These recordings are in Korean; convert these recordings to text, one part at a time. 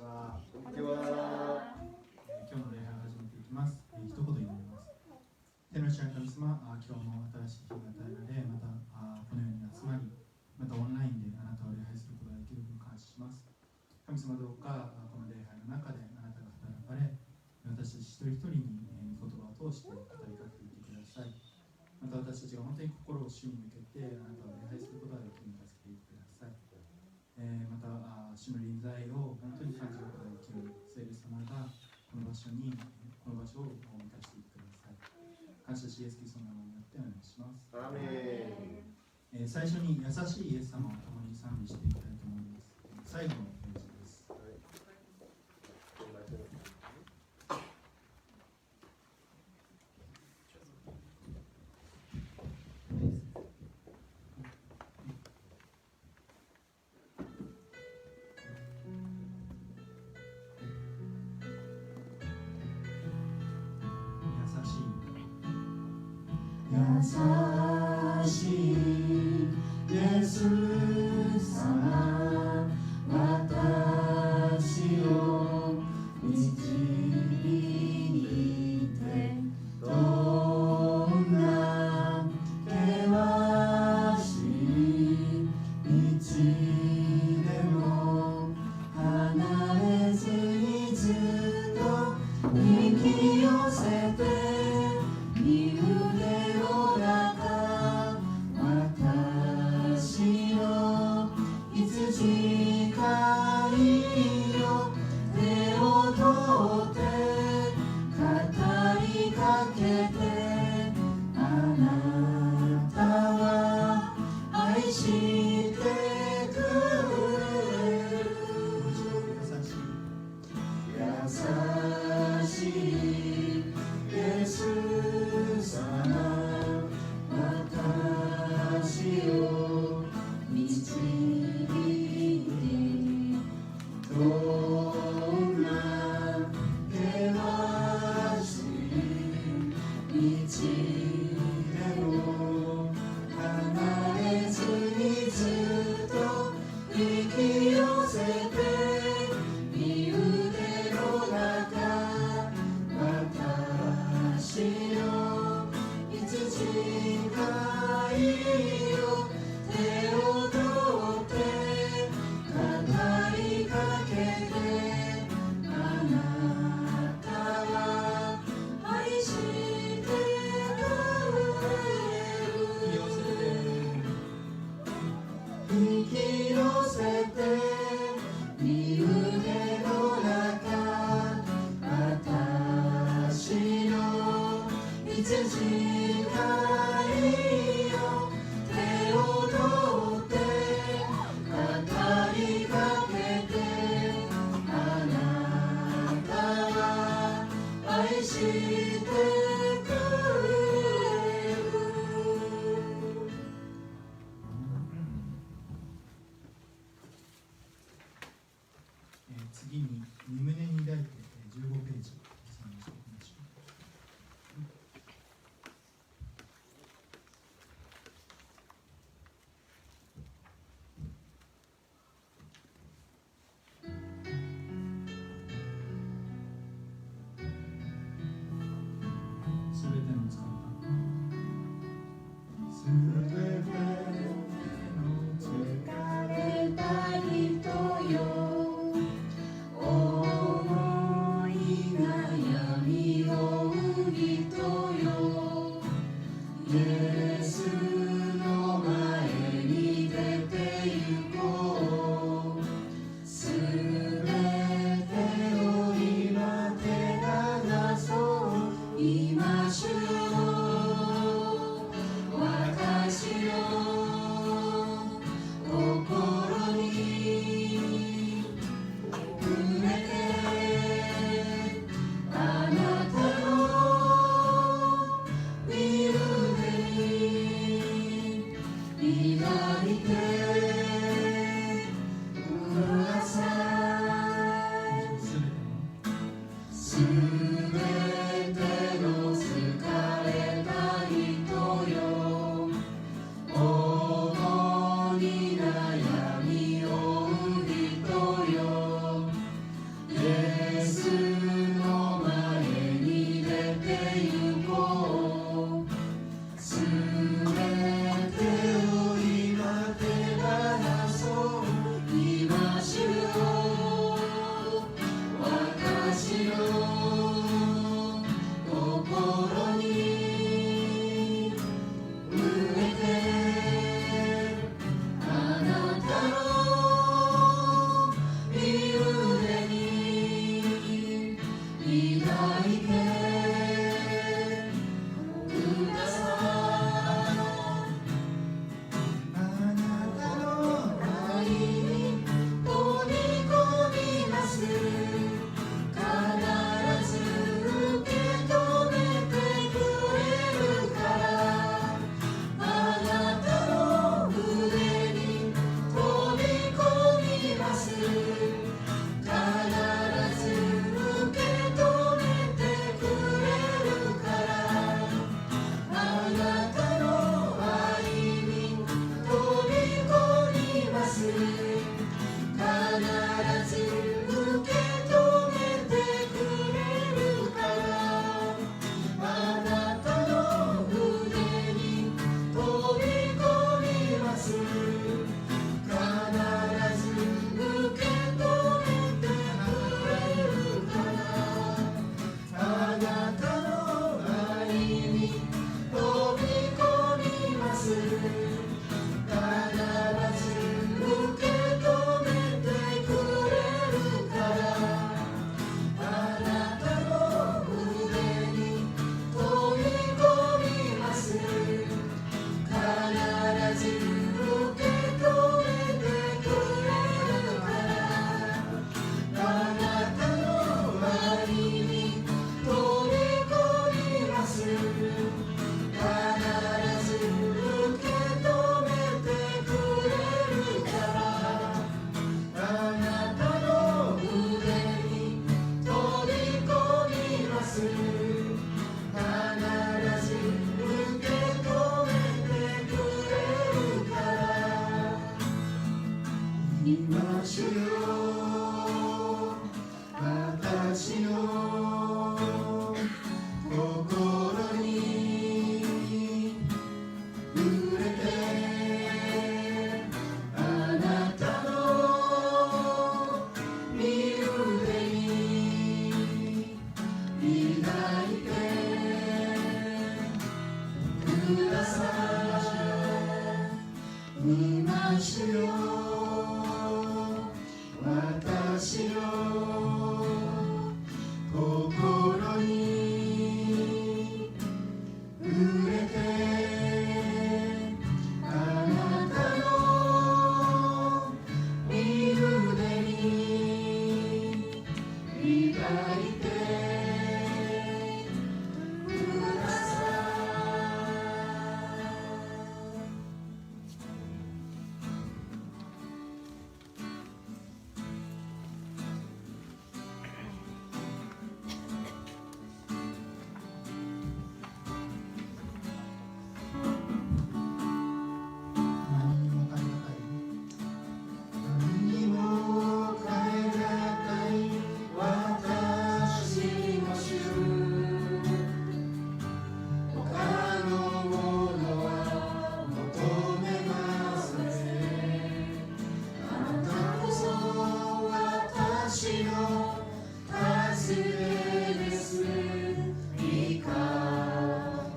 は。こんにちは。今日の礼拝を始めていきます。一言祈ります。天の父なる神様、今日も新しい日が与えられ、またこのように集まり、またオンラインであなたを礼拝することができることを感謝します。神様どうかこの礼拝の中であなたが働かれ、私たち一人一人に御言葉を通して語りかけていってください。また私たちが本当に心を主に向けてあなたを礼拝することができるように助けていってください。また主の臨在を本当に感じることができるように、聖霊様がこの場所を満たしていってください。感謝しイエスキリストの名前によってお願いします。アーメン。最初に優しいイエス様を共に賛美していきたいと思います。最後のページです。優しいイエス様、私を導いて、どんな険しい道でも離れずにずっと引き寄せて身腕を私の羊飼いよ、手を取って語りかけて、あなたは愛してくれる。優しいイエス様、私を導いて、どんな険しい道でも離れずにずっと引き寄せて、身腕の中、私の羊飼いよ、手を取って語りかけて、あなたは愛してくれる。引き寄せて身腕の中、私の羊飼いよ、手を取って語りかけて、あなたは愛してくれる。次に身胸に抱いて15ページ賛美していきましょう。すべての使ったすべての疲れた人よ、思いが主よ私の心に触れてあなたの身腕に抱いてください今主よ私の心に触れてあなたの身腕に抱いてくださ何にも代え難い私の主他のものは求めませんあなたこそ私の助けですいい顔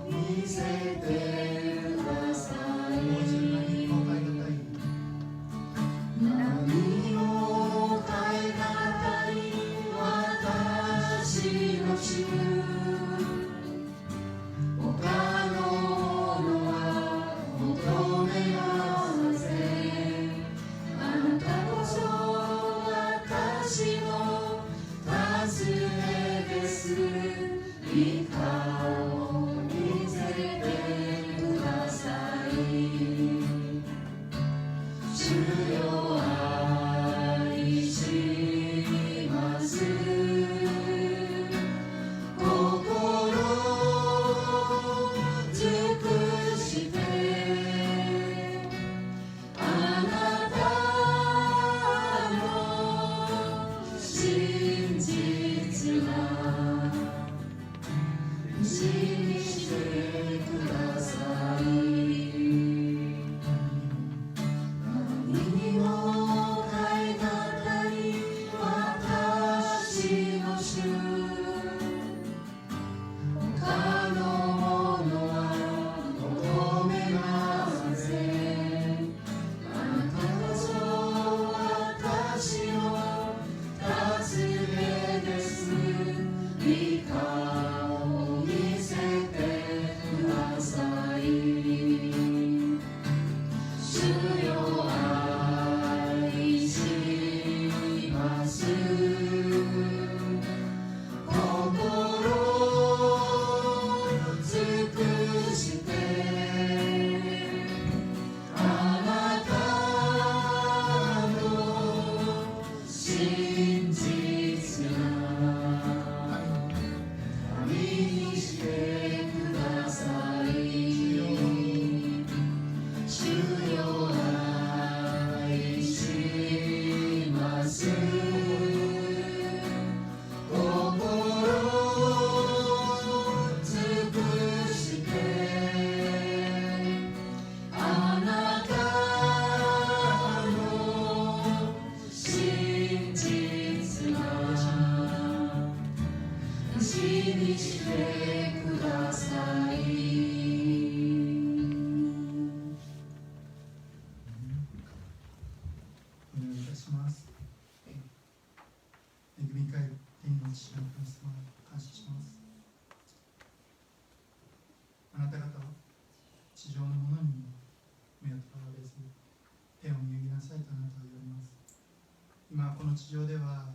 見せてください何にも代え難い何にも代え難い私の主他のものは求めませんあなたこそ私の助けですいい顔見せてください主よ愛します心尽くしてあなたの真実な信じてください何にも代え難い私の主他のものは求めませんあなたこそ私の助けですいい顔見せてください主よ愛します心尽くしてあなたの真実な旅にしてください主よ愛します心尽くしてあなたの真実な死にしてくださいお願いいたします。恵み深い天の父なる神様、感謝します。あなた方は地上のものに目をとらわれず、天を見上げなさいとあなたは言われます。今この地上では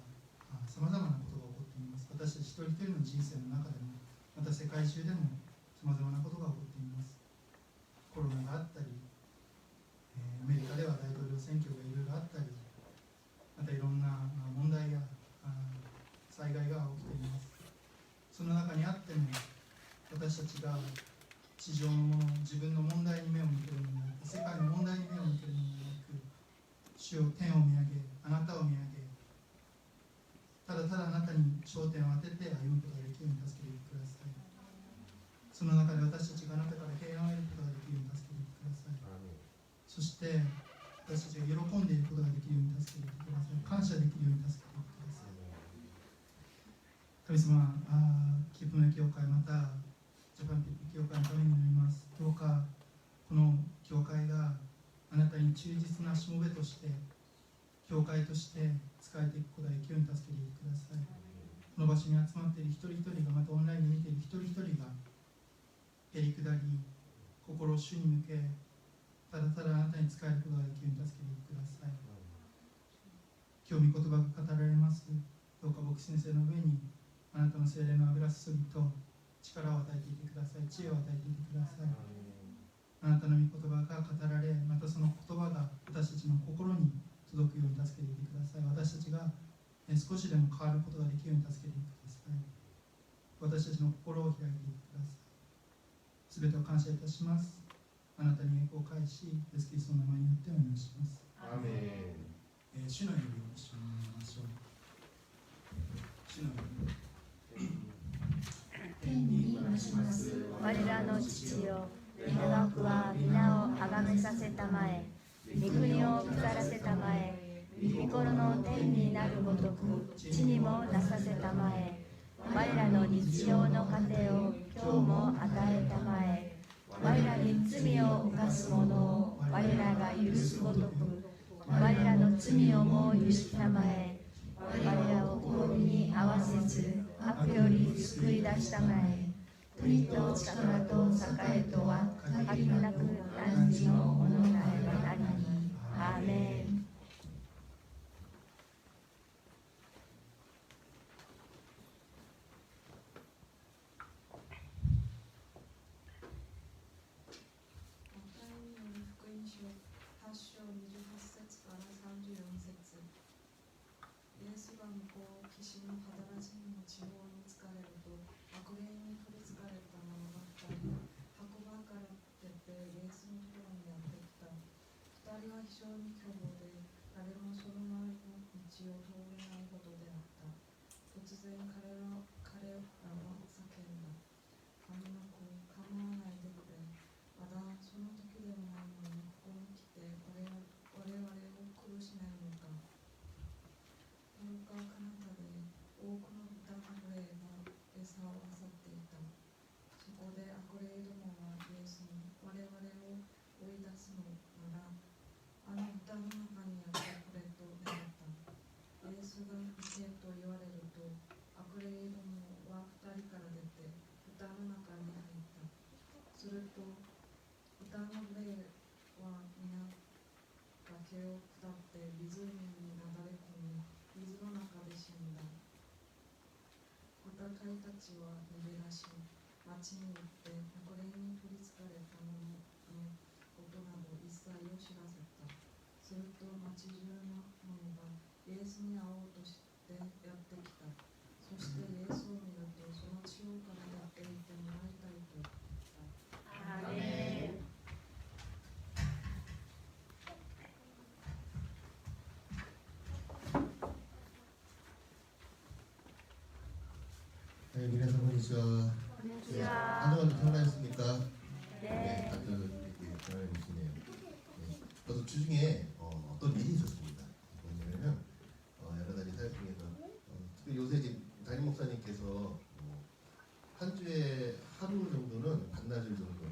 さまざまなことが起こっています。私たち一人一人の人生の中でも、また世界中でもさまざまなことが起こっています。コロナがあったり、アメリカでは大統領選挙がいろいろあったり、またいろんな問題や災害が起きています。その中にあっても私たちが地上のもの、自分の問題に目を向けるのではなく、世界の問題に目を向けるのではなく、主を天を見上げ、あ焦点を当てて歩むことができるように助けてください。その中で私たちがあなたから平安を得ることができるように助けてください。そして私たちが喜んでいることができるように助けてください。感謝できるように助けてください。神様、キープの教会、またジャパンピップ教会のためになります。どうかこの教会があなたに忠実なしもべとして教会として使えていくことができるように助けてください。この場所に集まっている一人一人が、またオンラインで見ている一人一人がへりくだり心を主に向け、ただただあなたに仕えることができるように助けてください。今日御言葉が語られます。どうか牧師先生の上にあなたの聖霊の油注ぎと力を与えていてください。知恵を与えていてください。あなたの御言葉が語られ、またその言葉が私たちの心に届くように助けていてください。私たちが少しでも変わることができるように助けていてください。私たちの心を開いていてください。すべてを感謝いたします。あなたに栄光を返し、イエスキリストの名前によってお願いします。アーメン。主の呼びを一緒に読みましょう。主の呼び。天にまします我らの父よ、皆の福は皆をあがめさせたまえ、御国を下らせたまえ、御心の天になるごとく地にもなさせたまえ、我らの日常の糧を今日も与えたまえ、我らに罪を犯す者を我らが許すごとく我らの罪をも許したまえ、我らを滅びに合わせず悪より救い出したまえ、国と力と栄とは限りなく汝のものなればなりに。アーメン。8章28節から34節。イエスが向こう岸の肌らじの地方に疲れると、悪霊に取りつかれた者が2人、白馬から出てイエスのところにやってきた。2人は非常に凶暴で、誰もその周りの道を通れないほどであった。突然彼らは叫んだ。神の子、構わないでくれ。まだその時でもないのにここに来て我々を苦しめるのか。どうか彼方で多くの豚の霊が餌を漁っていた。そこで悪霊どもはイエスに我々を追い出すのなら、あの豚の中にあってくれと願った。イエスが行けと言われると、悪霊どもは2人から出て豚の中に入った。すると豚の霊は皆崖を下って湖になだれ込み、水の中で死んだ。豚飼いたちは逃げ出し、町に行って悪霊に取りつかれた者のことなど一切を知らせた。すると町中の者がイエスに会おうとしてやってきた。そしてイエスを見ると、その地方からやっていてもらいたいと言った。アーメン。皆さんこんにちは。こんにちは。 한동안 평안하셨습니까? 네. 다들 이렇게 평안해주시네요. 저도 주중에 어떤 일이 있었습니다. 뭐냐면은 여러 가지 사역 중에서 특히 요새 이제 담임 목사님께서 한 주에 하루 정도는 반나절 정도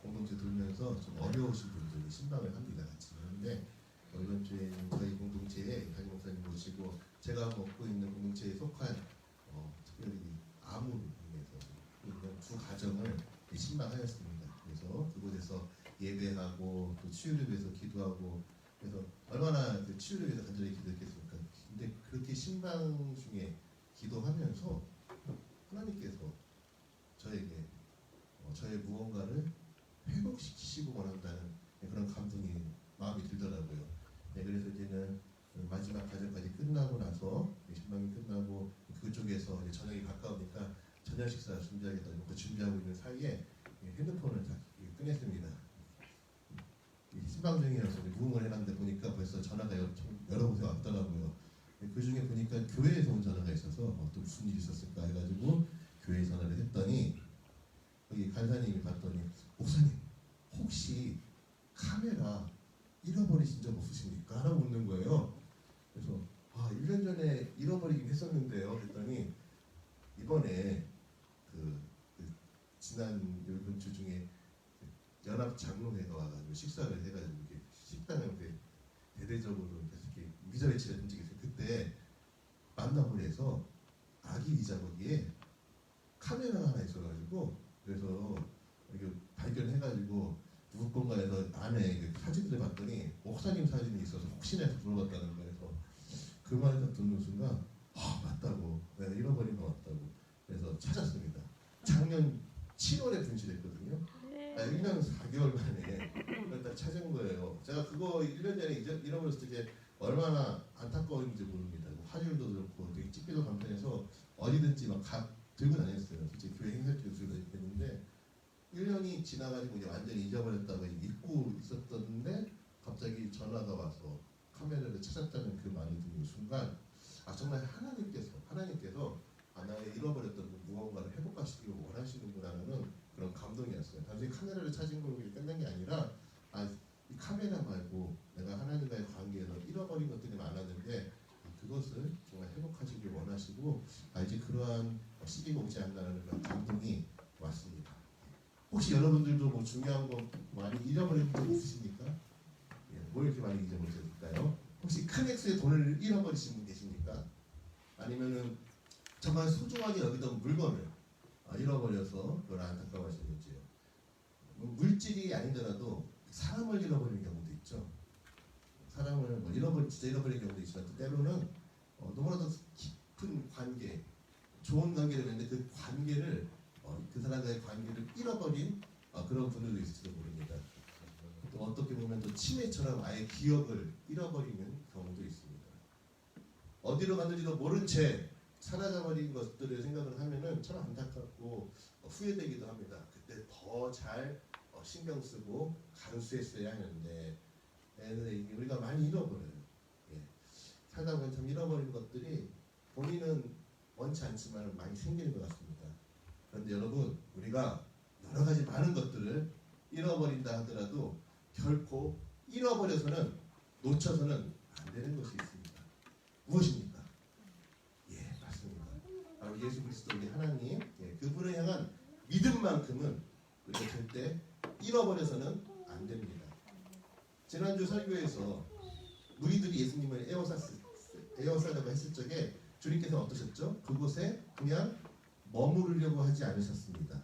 공동체 돌면서 좀 어려우신 분들이 신방을 합니다. 같이 하는데 이번 주에는 저희 공동체에 담임 목사님 모시고 제가 먹고 있는 공동체에 속한 특별히 암으로 인해서 있는 두 가정을 신방하였습니다. 그래서 그곳에서 예배하고 또 치유를 위해서 기도하고, 그래서 얼마나 그 치유를 위해서 간절히 기도했겠습니까? 근데 그렇게 신방 중에 기도하면서 하나님께서 저에게 저의 무언가를 회복시키시고 원한다는 그런 감동이 마음이 들더라고요. 네, 그래서 이제는 마지막 과정까지 끝나고 나서 신방이 끝나고 그쪽에서 이제 저녁이 가까우니까 저녁 식사 준비하겠다 그 준비하고 있는 사이에 핸드폰을 다 꺼냈습니다. 신방 중이라서 무음을 해놨는데 보니까 벌써 전화가 여러 곳에 왔더라고요. 그 그 중에 보니까 교회에서 온 전화가 있어서 또 무슨 일이 있었을까 해가지고 교회에 전화를 했더니 거기 간사님이 봤더니 목사님 혹시 카메라 잃어버리신 적 없으십니까? 라고 묻는 거예요. 그래서 1년 전에 잃어버리긴 했었는데요. 그랬더니 이번에 그 지난 이번 주 중에 연합 장로회가 와가지고 식사를 해가지고 이렇게 식당을 대대적으로 이렇게 미자회치를 한 적이 있어요. 그때 만남을 해서 아기 의자거기에 카메라가 하나 있어가지고 그래서 이렇게 발견해가지고 누구 건가에서 안에 그 사진들을 봤더니 목사님 사진이 있어서 혹시나 해서 물어봤다는 거예요. 그래서 그 말을 딱 듣는 순간 맞다고 내가 잃어버린 거 맞다고 그래서 찾았습니다. 작년 7월에 분실했거든요. 1년 4개월 만에 그걸 딱 찾은 거예요. 제가 그거 1년 전에 잃어버렸을 때 얼마나 안타까운지 모릅니다. 화질도 그렇고 되게 찍기도 간편해서 어디든지 막 들고 다녔어요. 솔직히 교회 행사 때도 들고 다녔는데 1년이 지나가지고 이제 완전히 잊어버렸다고 잊고 있었던데 갑자기 전화가 와서 카메라를 찾았다는 그 말을 듣는 순간 정말 하나님께서 나의 잃어버렸던 그 무언가를 회복하시기를 원하시는구나는 그런 감동이었어요. 단순히 카메라를 찾은 걸로 끝난 게 아니라 이 카메라 말고 내가 하나님과의 관계에서 잃어버린 것들이 많았는데 그것을 정말 회복하시길 원하시고 이제 그러한 시기가 오지 않나라는 그런 감동이 왔습니다. 혹시 여러분들도 뭐 중요한 거 많이 잃어버린 적 있으십니까? 뭘 이렇게 많이 잊어버리셨을까요? 혹시 큰 액수의 돈을 잃어버리신 분 계십니까? 아니면은 정말 소중하게 여기던 물건을 잃어버려서 그걸 안타까워하시는지요? 물질이 아니더라도 사람을 잃어버리는 경우도 있죠. 사람을 진짜 잃어버리는 경우도 있지만 또 때로는 너무나도 깊은 관계, 좋은 관계를 했는데 그 관계를 그 사람과의 관계를 잃어버린 그런 분들도 있을지도 모릅니다. 또 어떻게 보면 또 치매처럼 아예 기억을 잃어버리는 경우도 있습니다. 어디로 갔는지도 모른 채 사라져버린 것들을 생각을 하면은 참 안타깝고 후회되기도 합니다. 그때 더 잘 신경 쓰고 간수했어야 하는데 우리가 많이 잃어버려요. 살다 보면 참 잃어버린 것들이 본인은 원치 않지만 많이 생기는 것 같습니다. 그런데 여러분 우리가 여러 가지 많은 것들을 잃어버린다 하더라도 결코 잃어버려서는 놓쳐서는 안 되는 것이 있습니다. 무엇입니까? 맞습니다. 바로 예수 그리스도 우리 하나님 그분을 향한 믿음만큼은 우리가 절대 잃어버려서는 안 됩니다. 지난주 설교에서 무리들이 예수님을 에워싸려고 했을 적에 주님께서 어떠셨죠? 그곳에 그냥 머무르려고 하지 않으셨습니다.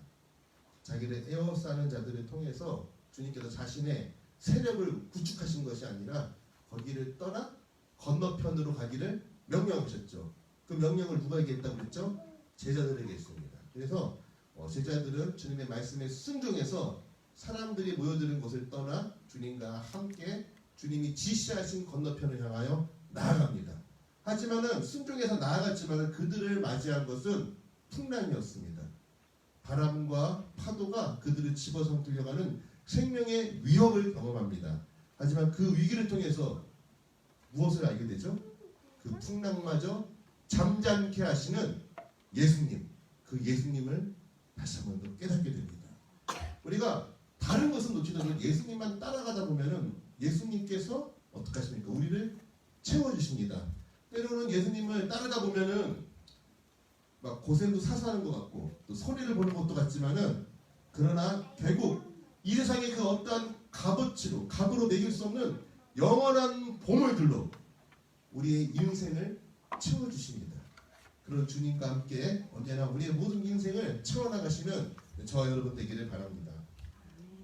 자기를 에워싸는 자들을 통해서 주님께서 자신의 세력을 구축하신 것이 아니라 거기를 떠나 건너편으로 가기를 명령하셨죠. 그 명령을 누구에게 했다고 그랬죠? 제자들에게 했습니다. 그래서 제자들은 주님의 말씀에 순종해서 사람들이 모여드는 곳을 떠나 주님과 함께 주님이 지시하신 건너편을 향하여 나아갑니다. 하지만은 순종해서 나아갔지만 그들을 맞이한 것은 풍랑이었습니다. 바람과 파도가 그들을 집어삼키려가는 생명의 위협을 경험합니다. 하지만 그 위기를 통해서 무엇을 알게 되죠? 그 풍랑마저 잠잠케 하시는 예수님, 그 예수님을 다시 한 번 더 깨닫게 됩니다. 우리가 다른 것은 놓치더라도 예수님만 따라가다 보면은 예수님께서 어떻게 하십니까? 우리를 채워주십니다. 때로는 예수님을 따르다 보면은 막 고생도 사사하는 것 같고 또 손해를 보는 것도 같지만은 그러나 결국 이 세상의 그 어떠한 값으로 매길 수 없는 영원한 보물들로 우리의 인생을 채워주십니다. 그런 주님과 함께 언제나 우리의 모든 인생을 채워나가시는 저와 여러분 되기를 바랍니다.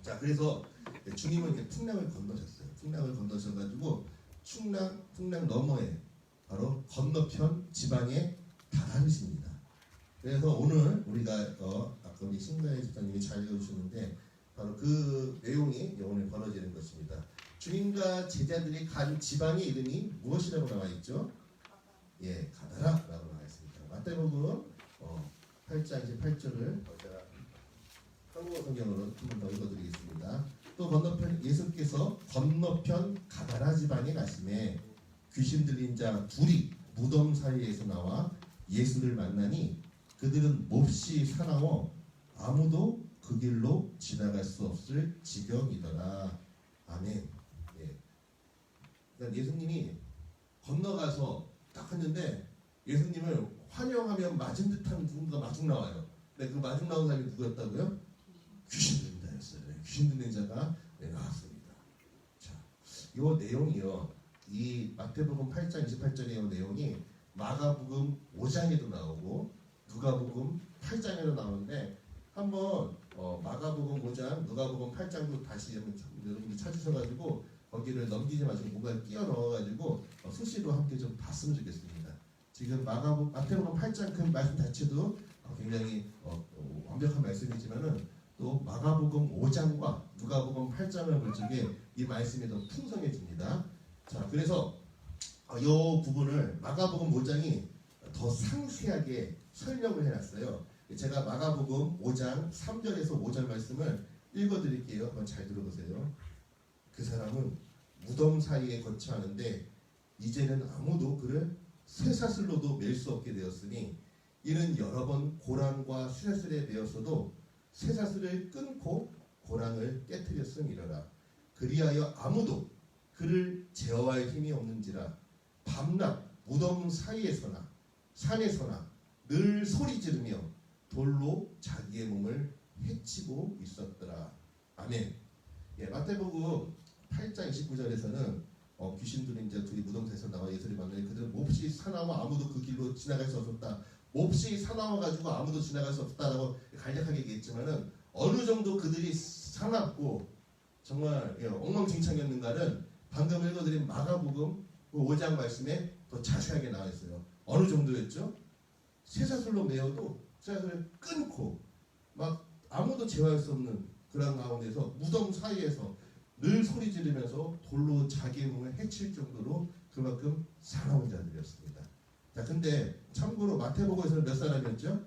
자, 그래서 주님은 풍랑을 건너셨어요. 풍랑을 건너셔가지고 풍랑 너머에 바로 건너편 지방에 다다르십니다. 그래서 오늘 우리가 아까 우리 신가의 집사님이 잘 읽어주셨는데 바로 그 내용이 오늘 벌어지는 것입니다. 주님과 제자들이 간 지방의 이름이 무엇이라고 나와 있죠? 가다라라고 나와 있습니다. 마태복음 8장 28절을 제가 한국어 성경으로 한 번 더 읽어드리겠습니다. 또 건너편 예수께서 건너편 가다라 지방에 가심에 귀신 들린 자 둘이 무덤 사이에서 나와 예수를 만나니 그들은 몹시 사나워 아무도 그 길로 지나갈 수 없을 지경이더라. 아멘. 예. 그러니까 예수님이 건너가서 딱 했는데 예수님을 환영하면 맞은 듯한 누군가 마중 나와요. 근데 그 마중 나온 사람이 누구였다고요? 귀신 들린 자였어요. 귀신 들린 자가 나왔습니다. 자, 이 내용이요. 이 마태복음 8장 28절의 내용이 마가복음 5장에도 나오고 누가복음 8장에도 나오는데 한번 마가복음 5장, 누가복음 8장도 다시 여러분들 찾으셔가지고 거기를 넘기지 마시고 뭔가 끼워 넣어가지고 수시로 함께 좀 봤으면 좋겠습니다. 지금 마태복음 8장 그 말씀 자체도 굉장히 완벽한 말씀이지만은 또 마가복음 5장과 누가복음 8장을 볼 적에 이 말씀이 더 풍성해집니다. 자, 그래서 이 부분을 마가복음 5장이 더 상세하게 설명을 해놨어요. 제가 마가복음 5장 3절에서 5절 말씀을 읽어드릴게요. 한번 잘 들어보세요. 그 사람은 무덤 사이에 거처하는데 이제는 아무도 그를 쇠사슬로도 맬 수 없게 되었으니 이는 여러 번 고랑과 쇠사슬에 매었어도 쇠사슬을 끊고 고랑을 깨뜨렸음이러라. 그리하여 아무도 그를 제어할 힘이 없는지라 밤낮 무덤 사이에서나 산에서나 늘 소리 지르며 돌로 자기의 몸을 해치고 있었더라. 아멘. 예, 마태복음 8장 29절에서는 귀신 들린 자 둘이 무덤에서 나와 예수를 만나니 그들은 몹시 사나워 아무도 그 길로 지나갈 수 없었다. 몹시 사나워가지고 아무도 지나갈 수 없다라고 간략하게 얘기했지만은 어느 정도 그들이 사납고 정말 엉망진창이었는가는 방금 읽어드린 마가복음 5장 말씀에 더 자세하게 나와 있어요. 어느 정도였죠? 쇠사슬로 매어도 쇠사슬을 끊고 막 아무도 제어할 수 없는 그런 가운데서 무덤 사이에서 늘 소리 지르면서 돌로 자기의 몸을 해칠 정도로 그만큼 사나운 자들이었습니다. 자, 근데 참고로 마태복음에서는 몇 사람이었죠?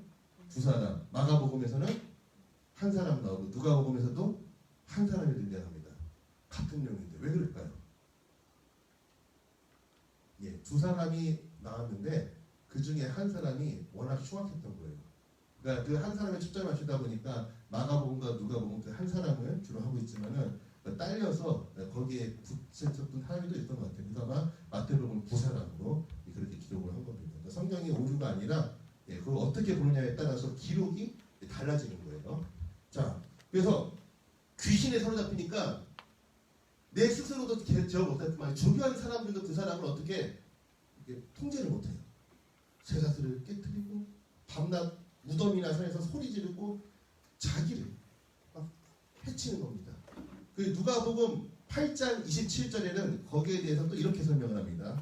2사람. 마가복음에서는 1사람 나오고 누가복음에서도 1사람이 등장합니다. 같은 내용인데 왜 그럴까요? 예, 2사람이 나왔는데 그 중에 1사람이 워낙 흉악했던 거예요. 그러니까 그 1사람에 초점을 보니까 마가복음과 누가복음 그 1사람을 주로 하고 있지만은 딸려서 거기에 붙였던 사람이 또 있던 것 같아요. 그래서 아마 마태복음 9사람으로 그렇게 기록을 한 겁니다. 그러니까 성경이 오류가 아니라 그걸 어떻게 보느냐에 따라서 기록이 달라지는 거예요. 자, 그래서 귀신에 사로잡히니까 내 스스로도 제어 못했지만 주변 사람들도 그 사람을 어떻게 통제를 못해요. 쇠사슬을 깨뜨리고 밤낮 무덤이나 산에서 소리 지르고 자기를 막 해치는 겁니다. 그 누가복음 8장 27절에는 거기에 대해서 또 이렇게 설명을 합니다.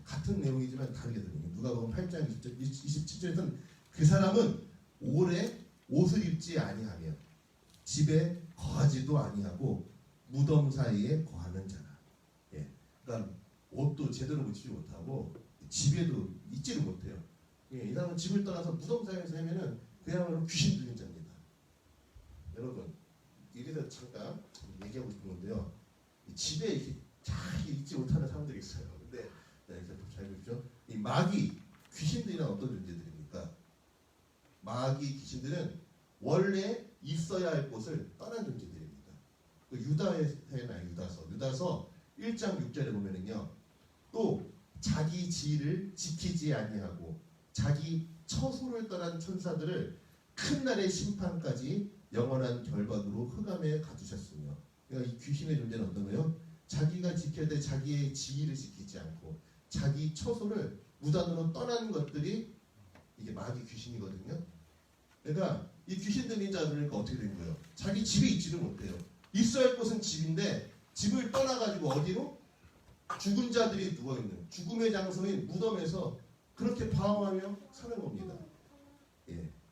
같은 내용이지만 다르게 들립니다. 누가복음 8장 27절에서는 그 사람은 오래 옷을 입지 아니하며 집에 거하지도 아니하고 무덤 사이에 거하는 자라. 그러니까 옷도 제대로 묻히지 못하고 집에도 있지를 못해요. 이 사람은 집을 떠나서 무덤 사이에서 하면은 그야말로 귀신 들린 자입니다. 여러분, 이래서 잠깐 얘기하고 싶은 건데요. 집에 이렇게 잘 있지 못하는 사람들이 있어요. 근데 잘 보십시오. 이 마귀 귀신들이란 어떤 존재들입니까? 마귀 귀신들은 원래 있어야 할 곳을 떠난 존재들입니다. 그 유다서 1장 6절에 보면은요. 또 자기 지위를 지키지 아니하고 자기 처소를 떠난 천사들을 큰 날의 심판까지 영원한 결박으로 흑암에 가두셨으며, 그러니까 이 귀신의 존재는 어떤 거예요? 자기가 지켜야 될 자기의 지위를 지키지 않고 자기 처소를 무단으로 떠난 것들이 이게 마귀 귀신이거든요. 그러니까 이 귀신 들린 자들은 어떻게 된 거예요? 자기 집에 있지를 못해요. 있어야 할 곳은 집인데 집을 떠나가지고 어디로? 죽은 자들이 누워있는 죽음의 장소인 무덤에서 그렇게 방황하며 사는 겁니다.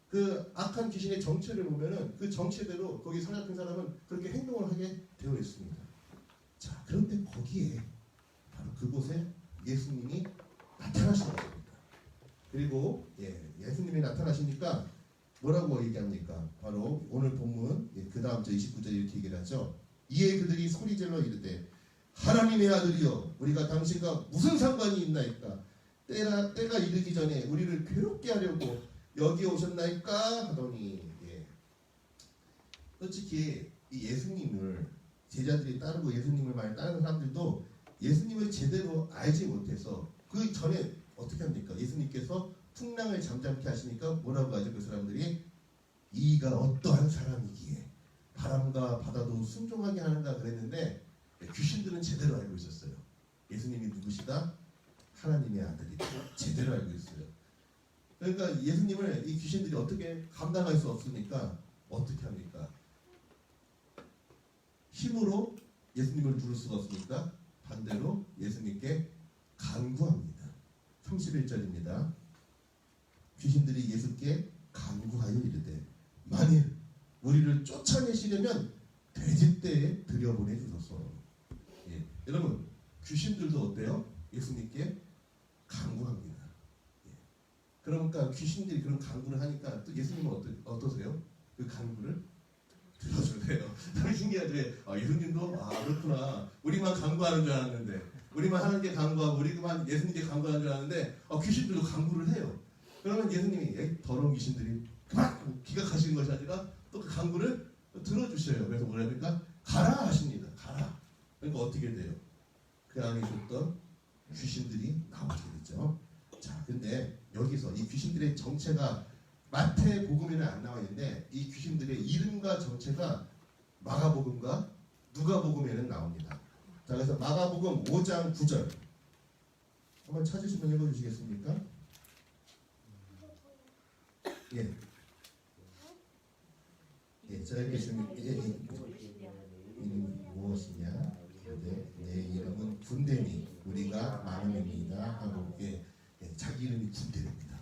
그 악한 귀신의 정체를 보면은 그 정체대로 거기 사잡힌 사람은 그렇게 행동을 하게 되어 있습니다. 자, 그런데 거기에 바로 그곳에 예수님이 나타나신 겁니다. 그리고 예수님이 나타나시니까 뭐라고 얘기합니까? 바로 오늘 본문 그 다음 절 29절에 이렇게 얘기를 하죠. 이에 그들이 소리질러 이르되 하나님의 아들이여 우리가 당신과 무슨 상관이 있나이까? 때가 이르기 전에 우리를 괴롭게 하려고 여기에 오셨나이까 하더니 솔직히 이 예수님을 제자들이 따르고 예수님을 많이 따르는 사람들도 예수님을 제대로 알지 못해서 그 전에 어떻게 합니까? 예수님께서 풍랑을 잠잠케 하시니까 뭐라고 하죠? 그 사람들이 이가 어떠한 사람이기에 바람과 바다도 순종하게 하는가 그랬는데 귀신들은 제대로 알고 있었어요. 예수님이 누구시다? 하나님의 아들이다. 제대로 알고 있어요. 그러니까 예수님을 이 귀신들이 어떻게 감당할 수 없으니까 어떻게 합니까? 힘으로 예수님을 누를 수가 없으니까 반대로 예수님께 간구합니다. 31절입니다. 귀신들이 예수께 간구하여 이르되 만일 우리를 쫓아내시려면 돼지떼에 들여보내 주소서. 여러분 귀신들도 어때요? 예수님께 간구합니다. 그러니까 귀신들이 그런 간구를 하니까 또 예수님은 어떠세요? 그 간구를 들어주세요. 참 신기하죠. 예수님도 그렇구나. 우리만 간구하는 줄 알았는데, 우리만 하나님께 간구하고 우리만 예수님께 간구하는 줄 알았는데 귀신들도 간구를 해요. 그러면 예수님이 더러운 귀신들이 그만 기각하시는 것이 아니라 또 그 간구를 들어주셔요. 그래서 뭐랍니까? 가라 하십니다. 가라. 그러니까 어떻게 돼요? 그 안에 있었던 귀신들이 나오게 되죠. 자, 근데 여기서 이 귀신들의 정체가 마태복음에는 안 나와 있는데 이 귀신들의 이름과 정체가 마가복음과 누가복음에는 나옵니다. 자, 그래서 마가복음 5장 9절 한번 찾으시면 읽어주시겠습니까? 제가 읽겠습니다. 이름이 무엇이냐? 내 이름은 군대니 우리가 많음입니다 하고 자기 이름이 군대입니다.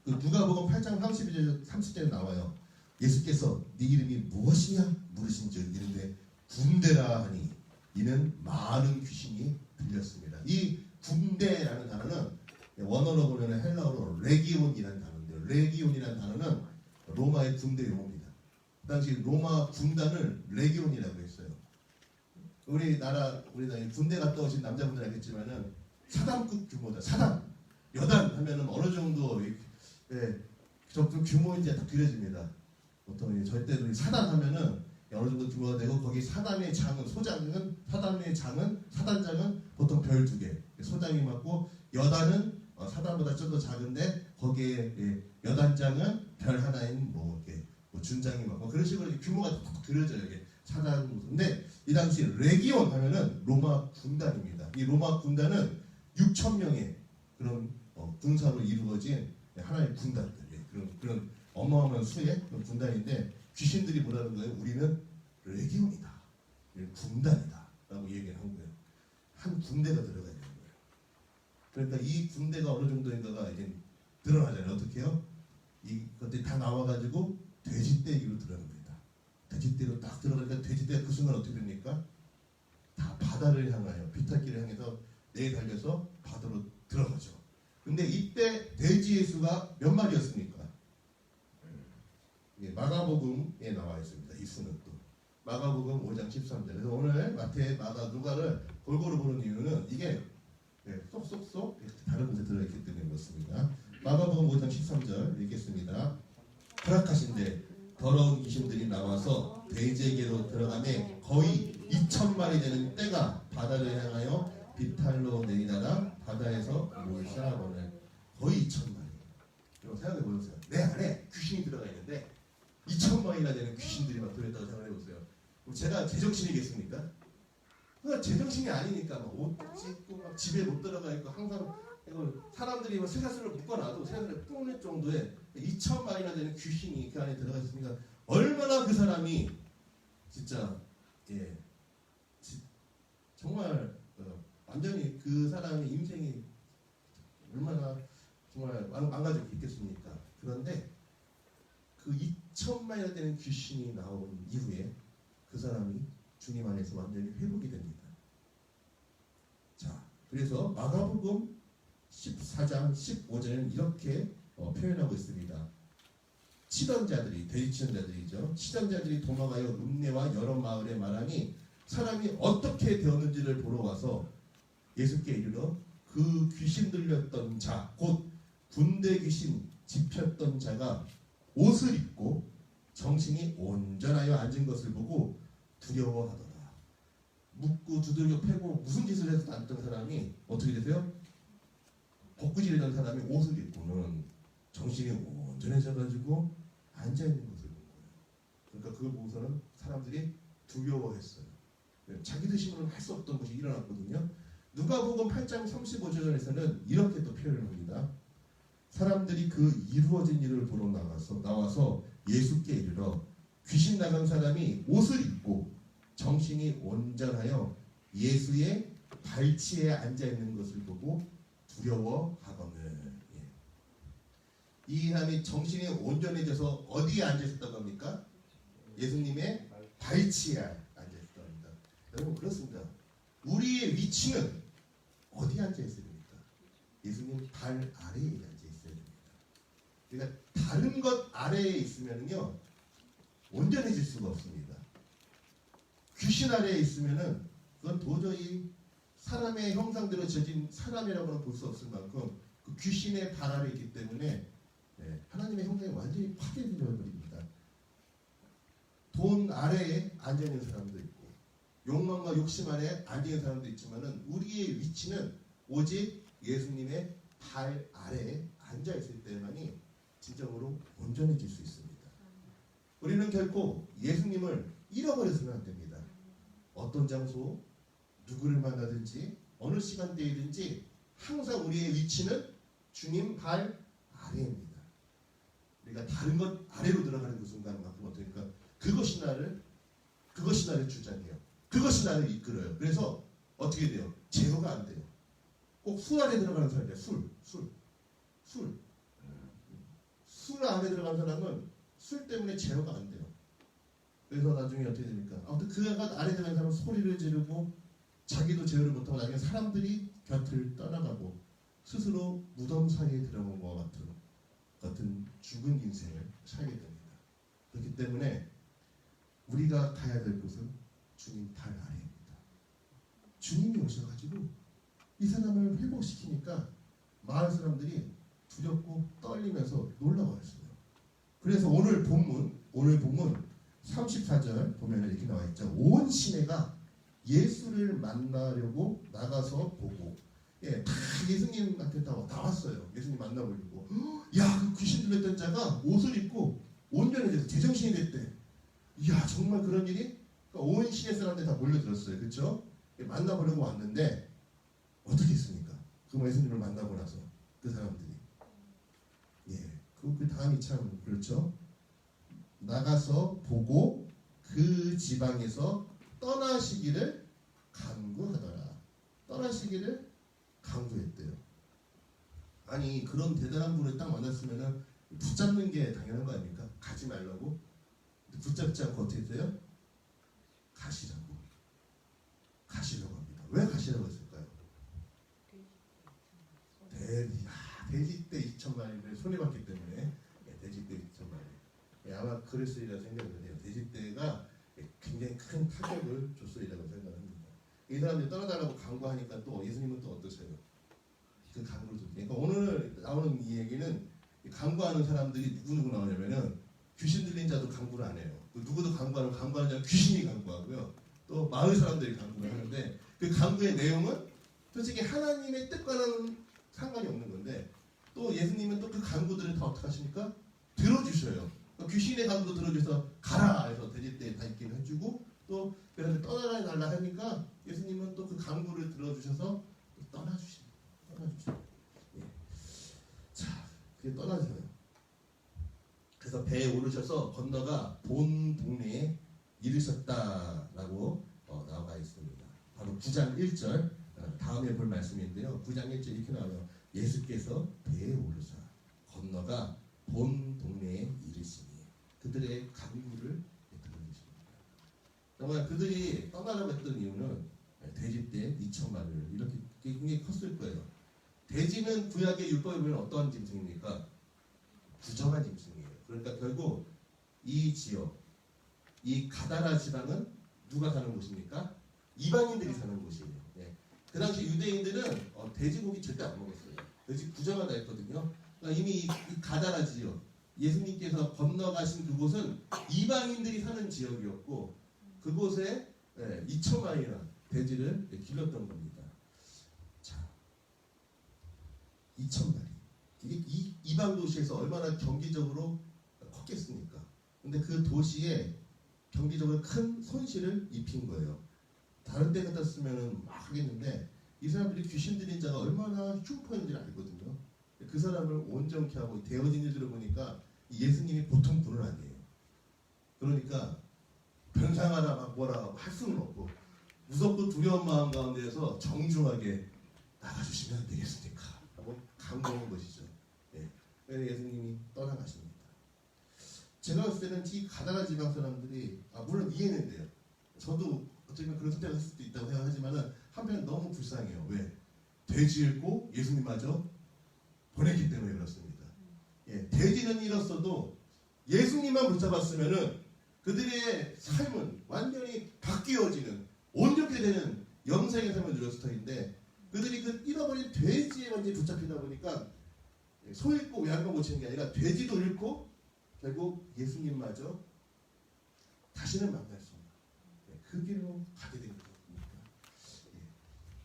그 누가복음 8장 30절에 나와요. 예수께서 네 이름이 무엇이냐 물으신즉 이르되 군대라 하니 이는 많은 귀신이 들렸습니다. 이 군대라는 단어는 원어로 보면 헬라어로 레기온이라는 단어인데요. 레기온이라는 단어는 로마의 군대 용어입니다. 그 당시 로마 군단을 레기온이라고 했어요. 우리나라 군대 갔다 오신 남자분들 알겠지만은 사단급 규모다. 사단, 여단 하면은 어느 정도 좀 규모인지 딱 그려집니다. 보통 절대 사단 하면은 어느 정도 규모가 되고 거기 사단의 장은 사단장은 보통 별 2개, 소장이 맞고 여단은 사단보다 좀 더 작은데 거기에 여단장은 별 하나인 준장이 맞고 그런 식으로 규모가 딱 그려져요. 이게 사단. 근데 이 당시 레기온 하면은 로마 군단입니다. 이 로마 군단은 6,000명의 그런 군사로 이루어진 하나의 군단들, 그런 어마어마한 수의 그런 군단인데 귀신들이 뭐라는 거예요? 우리는 레기온이다, 군단이다라고 얘기를 한 거예요. 한 군대가 들어가야 되는 거예요. 그러니까 이 군대가 어느 정도인가가 이제 드러나잖아요. 어떻게 해요? 이것들이 다 나와가지고 돼지떼기로 들어갑니다. 돼지떼로 딱 들어가니까 돼지떼가 그 순간 어떻게 됩니까? 다 바다를 향하여 비탈길을 향해서 내달려서 바다로 들어가죠. 근데 이때 돼지의 수가 몇 마리였습니까? 마가복음에 나와 있습니다. 이 수는 또 마가복음 5장 13절. 그래서 오늘 마태, 마가, 누가를 골고루 보는 이유는 이게 쏙쏙쏙 다른 곳에 들어있기 때문에 그렇습니다. 마가복음 5장 13절 읽겠습니다. 허락하신데 더러운 귀신들이 나와서 돼지에게로 들어가매 거의 2,000마리 되는 떼가 바다를 향하여 비탈로 내리다가 바다에서 몰살하거늘. 거의 2,000마리. 여러분 생각해 보세요. 내 안에 귀신이 들어가 있는데 2,000마리나 되는 귀신들이 막 들어있다고 생각해 보세요. 그럼 제가 제정신이겠습니까? 그러니까 제정신이 아니니까 막 옷 찢고 막 집에 못 들어가 있고 항상 사람들이 쇠사슬을 묶어놔도 쇠사슬을 끊을 정도의 2,000마리나 되는 귀신이 그 안에 들어가 있으니까 얼마나 그 사람이 진짜 정말 완전히 그 사람의 인생이 얼마나 정말 망가져 있겠습니까? 그런데 그 2,000마리나 되는 귀신이 나온 이후에 그 사람이 주님 안에서 완전히 회복이 됩니다. 자, 그래서 마가복음 14장 15절에는 이렇게 표현하고 있습니다. 치던 자들이, 돼지치던 자들이죠. 치던 자들이 도망하여 읍내와 여러 마을에 말하니 사람이 어떻게 되었는지를 보러 와서 예수께 이르러 그 그 귀신 들렸던 자, 곧 군대 귀신 집혔던 자가 옷을 입고 정신이 온전하여 앉은 것을 보고 두려워하더라. 묻고 두들겨 패고 무슨 짓을 해서 앉던 사람이 어떻게 되세요? 벗구질이던 사람이 옷을 입고는 정신이 온전해져가지고 앉아있는 것을 본 거예요. 그러니까 그걸 보고서는 사람들이 두려워했어요. 자기들 힘으로는 할 수 없던 것이 일어났거든요. 누가복음 8장 35절에서는 이렇게 또 표현을 합니다. 사람들이 그 이루어진 일을 보러 나와서 예수께 이르러 귀신 나간 사람이 옷을 입고 정신이 온전하여 예수의 발치에 앉아있는 것을 보고 두려워하거늘. 이 사람이 정신이 온전해져서 어디에 앉아있었다고 합니까? 예수님의 발치에 앉아있었다고 합니다. 여러분 그렇습니다. 우리의 위치는 어디에 앉아있어야 됩니까? 예수님 발 아래에 앉아있어야 됩니다. 그러니까 다른 것 아래에 있으면요 온전해질 수가 없습니다. 귀신 아래에 있으면은 그건 도저히 사람의 형상대로 지어진 사람이라고는 볼 수 없을 만큼 그 귀신의 발 아래에 있기 때문에 하나님의 형상이 완전히 파괴되어 버립니다. 돈 아래에 앉아있는 사람도 있고 욕망과 욕심 아래에 앉아있는 사람도 있지만은 우리의 위치는 오직 예수님의 발 아래에 앉아있을 때만이 진정으로 온전해질 수 있습니다. 우리는 결코 예수님을 잃어버려서는 안 됩니다. 어떤 장소, 누구를 만나든지 어느 시간대이든지 항상 우리의 위치는 주님 발 아래입니다. 우리가 다른 것 아래로 들어가는 그 순간만큼 어떠니까 그것이 나를 주장해요. 그것이 나를 이끌어요. 그래서 어떻게 돼요? 제어가 안 돼요. 꼭 술 안에 들어가는 사람이에요. 술 안에 들어가는 사람은 술 때문에 제어가 안 돼요. 그래서 나중에 어떻게 됩니까? 아무튼 그가 안에 들어가는 사람은 소리를 지르고 자기도 제어를 못하고 나중에 사람들이 곁을 떠나가고 스스로 무덤 사이에 들어간 것과 같은 죽은 인생을 살게 됩니다. 그렇기 때문에 우리가 가야 될 곳은 주님 발 아래입니다. 주님이 오셔가지고 이 사람을 회복시키니까 마을 사람들이 두렵고 떨리면서 놀라워했어요. 그래서 오늘 본문 34절 보면 이렇게 나와 있죠. 온 시내가 예수를 만나려고 나가서 보고 다 예수님한테 다 왔어요. 예수님 만나보려고. 야, 그 귀신 들렸던 자가 옷을 입고 온전해져서 제정신이 됐대. 이야, 정말 그런 일이? 그러니까 온 시내 사람들 다 몰려들었어요. 그렇죠? 만나보려고 왔는데 어떻게 했습니까? 그 예수님을 만나고 나서 그 사람들이 그 다음이 참 그렇죠. 나가서 보고 그 지방에서 떠나시기를 간구하더라. 떠나시기를 강조했대요. 아니 그런 대단한 분을 딱 만났으면은 붙잡는 게 당연한 거 아닙니까? 가지 말라고. 붙잡지 않고 어떻게 했어요? 가시라고 합니다. 왜 가시라고 했을까요? 돼지떼 2,000마리를 손해봤기 때문에 돼지떼 2,000마리. 아마 그랬으리라 생각을 해요. 돼지떼가 굉장히 큰 타격을 줬으리라고 생각합니다. 이 사람들이 떠나달라고 강구하니까 또 예수님은 또 어떠세요? 그 강구를 줬어요. 그러니까 오늘 나오는 이 얘기는 강구하는 사람들이 누구 나오냐면은 귀신 들린 자도 강구를 안 해요. 누구도 강구하는 자는 귀신이 강구하고요. 또 마을 사람들이 강구를 하는데 그 강구의 내용은 솔직히 하나님의 뜻과는 상관이 없는 건데 또 예수님은 또 그 강구들을 다 어떻게 하십니까? 들어주셔요. 귀신의 강구도 들어줘서 가라 해서 돼지떼 다 있긴 해주고 또 그런데 떠나라 달라 하니까 예수님은 또 그 강구를 들어주셔서 떠나주십니다. 자, 그게 떠나셔요. 그래서 배에 오르셔서 건너가 본 동네에 이르셨다라고 나와 있습니다. 바로 9장 1절 다음에 볼 말씀인데요. 9장 1절 이렇게 나와요. 예수께서 배에 오르사 건너가 본 동네에 이르시니 그들의 간구를 들으십니다. 정말 그들이 떠나라고 했던 이유는 돼지떼 2,000마리를 이렇게 굉장히 컸을 거예요. 돼지는 구약의 율법에 보면 어떠한 짐승입니까? 부정한 짐승이에요. 그러니까 결국 이 지역, 이 가다라 지방은 누가 사는 곳입니까? 이방인들이 사는 곳이에요. 그 당시 유대인들은 돼지고기 절대 안 먹었어요. 돼지 부정하다 했거든요. 그러니까 이미 이 가다라 지역, 예수님께서 건너가신 그곳은 이방인들이 사는 지역이었고 그곳에 2천마리나 돼지를 길렀던 겁니다. 자, 2천마리. 이게 이방 도시에서 얼마나 경기적으로 컸겠습니까? 근데 그 도시에 경기적으로 큰 손실을 입힌 거예요. 다른 데 갖다 쓰면은 막 하겠는데 이 사람들이 귀신 들린 자가 얼마나 흉포인지 알거든요. 그 사람을 온전케 하고 되어진 일들을 보니까 예수님이 보통 분은 아니에요. 그러니까 변상하라 막 뭐라 할 수는 없고 무섭고 두려운 마음 가운데에서 정중하게 나가주시면 안 되겠습니까? 하고 강구한 것이죠. 예. 그래서 예수님이 떠나가십니다. 제가 봤을 때는 이 가다라 지방 사람들이 물론 이해는 돼요. 저도 어쩌면 그런 선택을 할 수도 있다고 생각하지만은 한편 너무 불쌍해요. 왜? 돼지 잃고 예수님마저 보냈기 때문에 그렇습니다. 예, 돼지는 잃었어도 예수님만 붙잡았으면은 그들의 삶은 완전히 바뀌어지는 온전히 되는 영생의 삶을 누렸을 터인데 그들이 그 잃어버린 돼지에 완전히 붙잡히다 보니까 소 잃고 양과 고치는 게 아니라 돼지도 잃고 결국 예수님마저 다시는 만날 수 없는 그 길로 가게 된 겁니다. 예.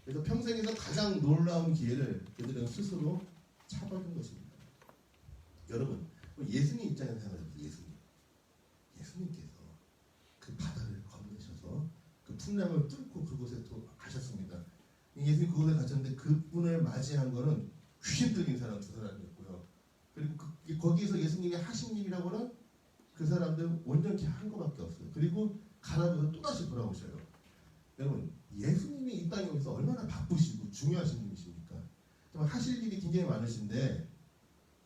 그래서 평생에서 가장 놀라운 기회를 그들은 스스로 차버린 것입니다. 여러분 예수님 입장에서 생각해보세요. 예수님께서 그 바다를 건너셔서 그 풍랑을 뚫고 그곳에 또 가셨습니다. 예수님 그곳에 가셨는데 그분을 맞이한 거는 귀신 들린 사람 두 사람이었고요. 그리고 거기서 예수님이 하신 일이라고는 그 사람들 온전히 한 것밖에 없어요. 그리고 가라면서 또다시 돌아오셔요. 여러분 예수님이 이 땅에 오셔서 얼마나 바쁘시고 중요하신 분이십니까? 정말 하실 일이 굉장히 많으신데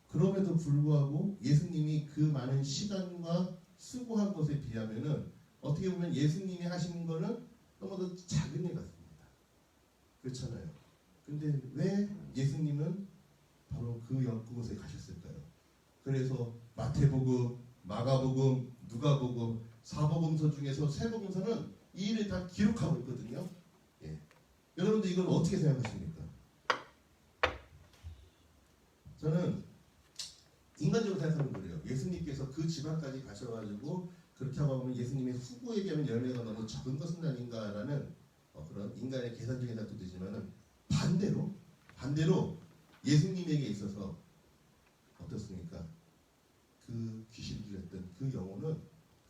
그럼에도 불구하고 예수님이 그 많은 시간과 수고한 것에 비하면은 어떻게 보면 예수님이 하시는 거는 너무도 작은 일 같습니다. 그렇잖아요. 근데 왜 예수님은 바로 그곳에 가셨을까요? 그래서 마태복음, 마가복음, 누가복음, 사복음서 중에서 세복음서는 이 일을 다 기록하고 있거든요. 예. 여러분들 이걸 어떻게 생각하십니까? 저는 인간적으로 생각하면 그래요. 예수님께서 그 지방까지 가셔가지고 그렇게 하고 보면 예수님의 후보에 비하면 열매가 너무 적은 것은 아닌가라는 그런 인간의 계산적인 생각도 되지만은 반대로 예수님에게 있어서 어떻습니까? 그 귀신 들렸던 그 영혼은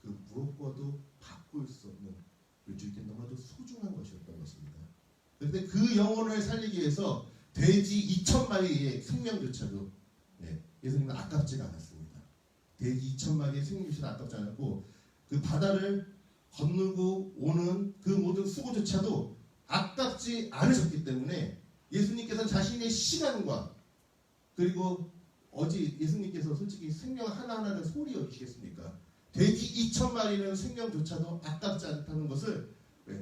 그 무엇과도 바꿀 수 없는 주님께 너무나도 소중한 것이었던 것입니다. 그런데 그 영혼을 살리기 위해서 돼지 2,000마리의 생명조차도 예수님은 아깝지가 않았습니다. 돼지 2,000마리의 생명조차도 아깝지 않았고 그 바다를 건너고 오는 그 모든 수고조차도 아깝지 않으셨기 때문에 예수님께서는 자신의 시간과 그리고 예수님께서 솔직히 생명 하나하나를 소홀히 여기시겠습니까? 돼지 2,000마리는 생명조차도 아깝지 않다는 것을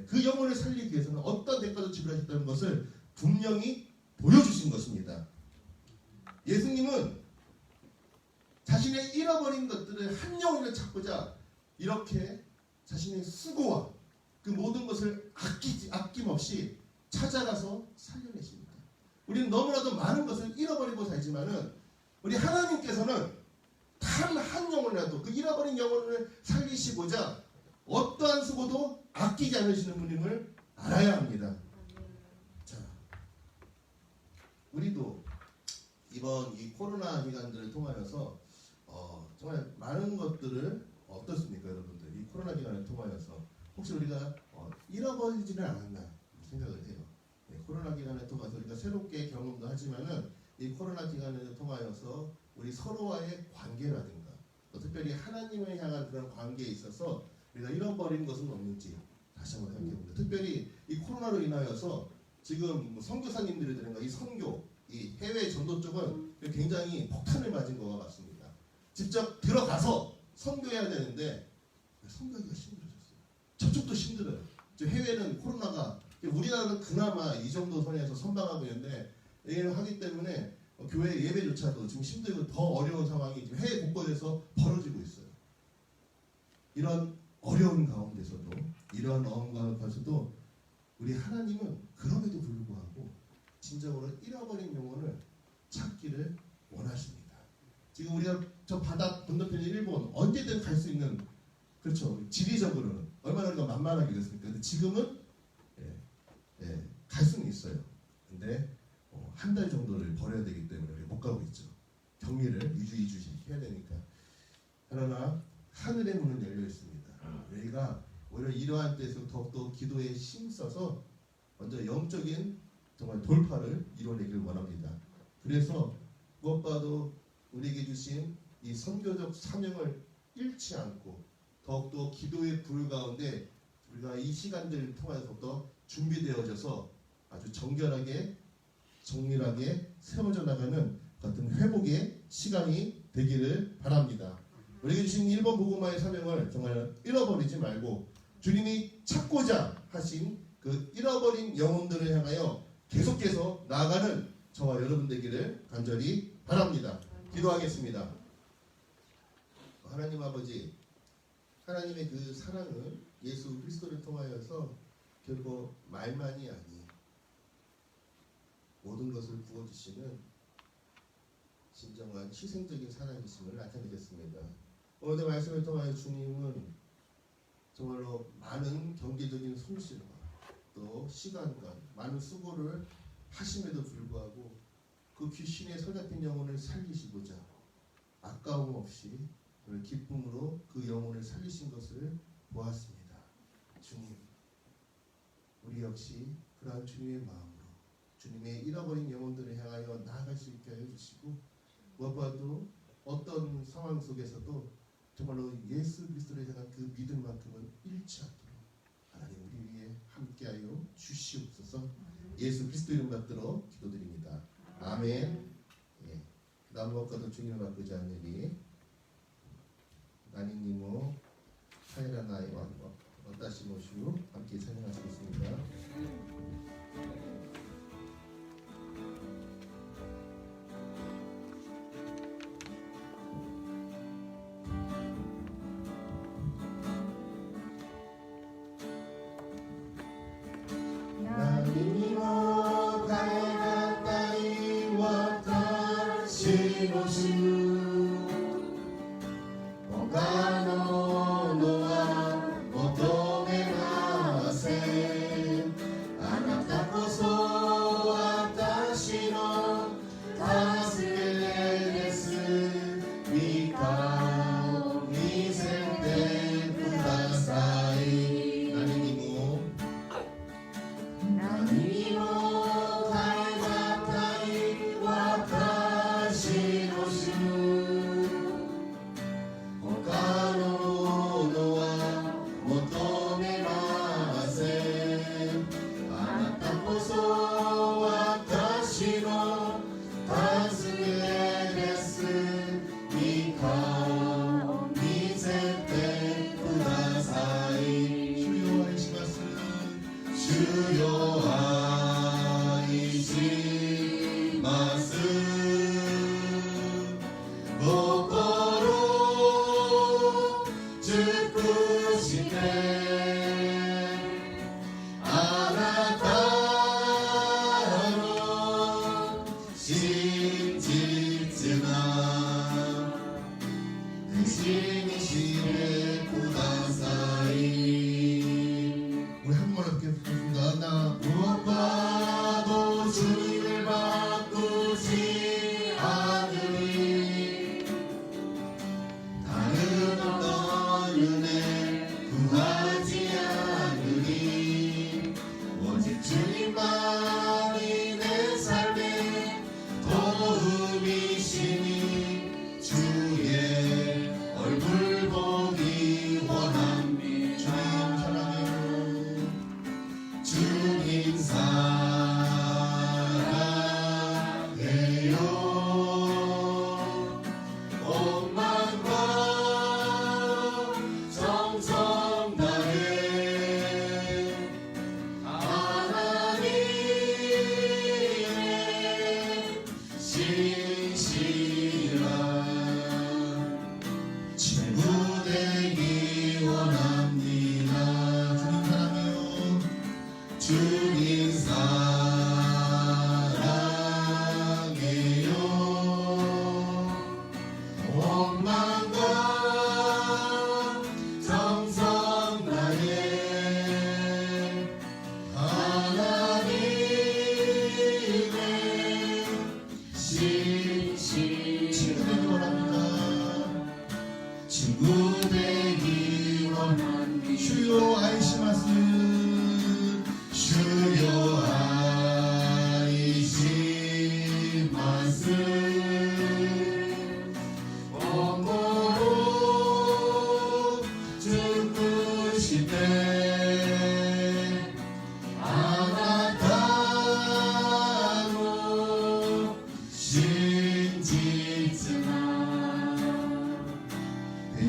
그 영혼을 살리기 위해서는 어떤 대가도 지불하셨다는 것을 분명히 보여주신 것입니다. 예수님은 자신의 잃어버린 것들을 한 영혼을 찾고자 이렇게 자신의 수고와 그 모든 것을 아낌없이 찾아가서 살려내십니다. 우리는 너무나도 많은 것을 잃어버리고 살지만은 우리 하나님께서는 단 한 영혼이라도 그 잃어버린 영혼을 살리시고자 어떠한 수고도 아끼지 않으시는 분임을 알아야 합니다. 자, 우리도 이번 이 코로나 기간들을 통하여서 정말 많은 것들을 어떻습니까, 여러분들? 이 코로나 기간을 통하여서 혹시 우리가 잃어버리지는 않았나 생각을 해요. 코로나 기간을 통해서 우리가 새롭게 경험도 하지만은 이 코로나 기간을 통하여서 우리 서로와의 관계라든가 특별히 하나님을 향한 그런 관계에 있어서 우리가 잃어버린 것은 없는지 다시 한번 생각해봅니다. 특별히 이 코로나로 인하여서 지금 선교사님들이라든가 이 선교, 이 해외 전도 쪽은 굉장히 폭탄을 맞은 것과 같습니다. 직접 들어가서 선교해야 되는데 선교하기가 힘들어졌어요. 저쪽도 힘들어요. 해외는 코로나가 우리나라는 그나마 이 정도 선에서 선방하고 있는데 이걸 하기 때문에 교회 예배조차도 지금 힘들고 더 어려운 상황이 지금 해외 곳곳에서 벌어지고 있어요. 이런 어려운 가운데서도 이러한 어려운 가운데서도 우리 하나님은 그럼에도 불구하고 진정으로 잃어버린 영혼을 찾기를 원하십니다. 지금 우리가 저 바다 건너편인 일본 언제든 갈 수 있는, 그렇죠, 지리적으로는 얼마나 우리가 만만하게 됐습니까? 근데 지금은 갈 수는 있어요. 근데 한 달 정도를 버려야 되기 때문에 우리가 못 가고 있죠. 격리를 2주씩 해야 되니까. 그러나 하늘의 문은 열려 있습니다. 우리가 오히려 이러한 때에서 더욱더 기도에 힘써서 먼저 영적인 정말 돌파를 이뤄내길 원합니다. 그래서 무엇보다도 우리에게 주신 이 선교적 사명을 잃지 않고 더욱더 기도의 불 가운데 우리가 이 시간들을 통해서 더 준비되어져서 아주 정결하게 정밀하게 세워져 나가는 같은 회복의 시간이 되기를 바랍니다. 우리에게 주신 1번 복음화의 사명을 정말 잃어버리지 말고 주님이 찾고자 하신 그 잃어버린 영혼들을 향하여 계속해서 나아가는 저와 여러분 되기를 간절히 바랍니다. 기도하겠습니다. 하나님 아버지, 하나님의 그 사랑은 예수 그리스도를 통하여서 결국 말만이 아닌 모든 것을 부어주시는 진정한 희생적인 사랑이심을 나타내셨습니다. 오늘 말씀을 통하여 주님은 정말로 많은 경제적인 손실과 또 시간과 많은 수고를 하심에도 불구하고 그 귀신의 서잡힌 영혼을 살리시고자 아까움 없이 기쁨으로 그 영혼을 살리신 것을 보았습니다. 주님, 우리 역시 그러한 주님의 마음으로 주님의 잃어버린 영혼들을 향하여 나아갈 수 있게 하여 주시고 무엇보다도 어떤 상황 속에서도 정말로 예수 그리스도를 향한 그 믿음만큼은 잃지 않도록 하나님 우리 위에 함께하여 주시옵소서. 예수 그리스도 이름 받들어 기도드립니다. 아멘. 예. 다음 것과도 주님을 바꾸지 않으니 나니니모 사이라 나이와 어따시 모시고 함께 찬양하시겠습니다. 나니모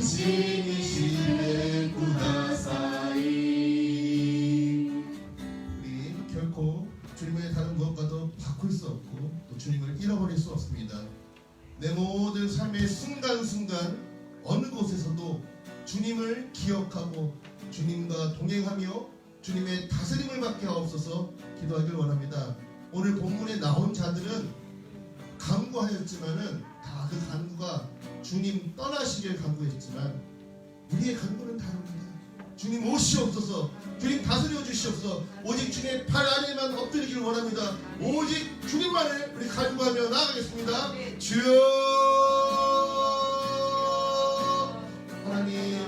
死にしてください。 우리 결코 주님의 다른 무엇과도 바꿀 수 없고 또 주님을 잃어버릴 수 없습니다. 내 모든 삶의 순간순간 어느 곳에서도 주님을 기억하고 주님과 동행하며 주님의 다스림을 받게 하옵소서 기도하길 원합니다. 오늘 본문에 나온 자들은 간구하였지만은 다 그 간구가 주님 떠나시길 간구했지만 우리의 간구는 다릅니다. 주님 오시옵소서, 주님 다스려 주시옵소서. 오직 주님의 발 아래에만 엎드리길 원합니다. 오직 주님만을 우리 간구하며 나아가겠습니다. 주여 하나님의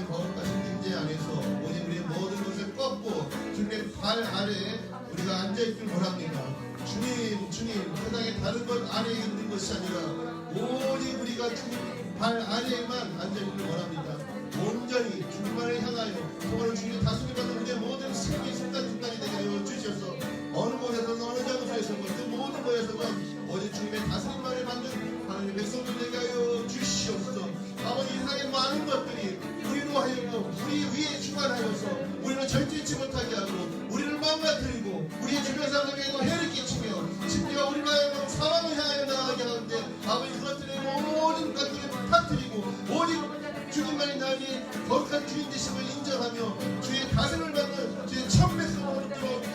거룩하신 임재 안에서 오직 우리의 모든 것을 꺾고 주님의 발 아래에 우리가 앉아있길 원합니다. 주님 세상에 다른 것 아래에 있는 것이 아니라 오직 우리가 주님 발 아래에만 앉아있길 원합니다. 온전히 주님만을 향하여 정말 주님의 다스림 받는 우리의 모든 생의 순간순간이 되게 하여 주시옵소서. 어느 곳에서든 어느 장소에서든 그 모든 곳에서든 오직 주님의 다스림만을 받는 하나님의 백성들 되게 하여 주시옵소서. 아버지 세상의 많은 것들이 우리로 하여금 우리 위에 주관하여서 우리를 절제치 못하게 하고 우리를 망가뜨리고 우리의 주변 사람에게도 해를 끼치며 심지어 우리를 하여금 사망을 향하여 나가게 하는데 아버지 그것들의 모든 것들을 터뜨리고 오직 주님만이 나에게 거룩한 주인 되심을 인정하며 주의 다스림을 받는 주의 천백성으로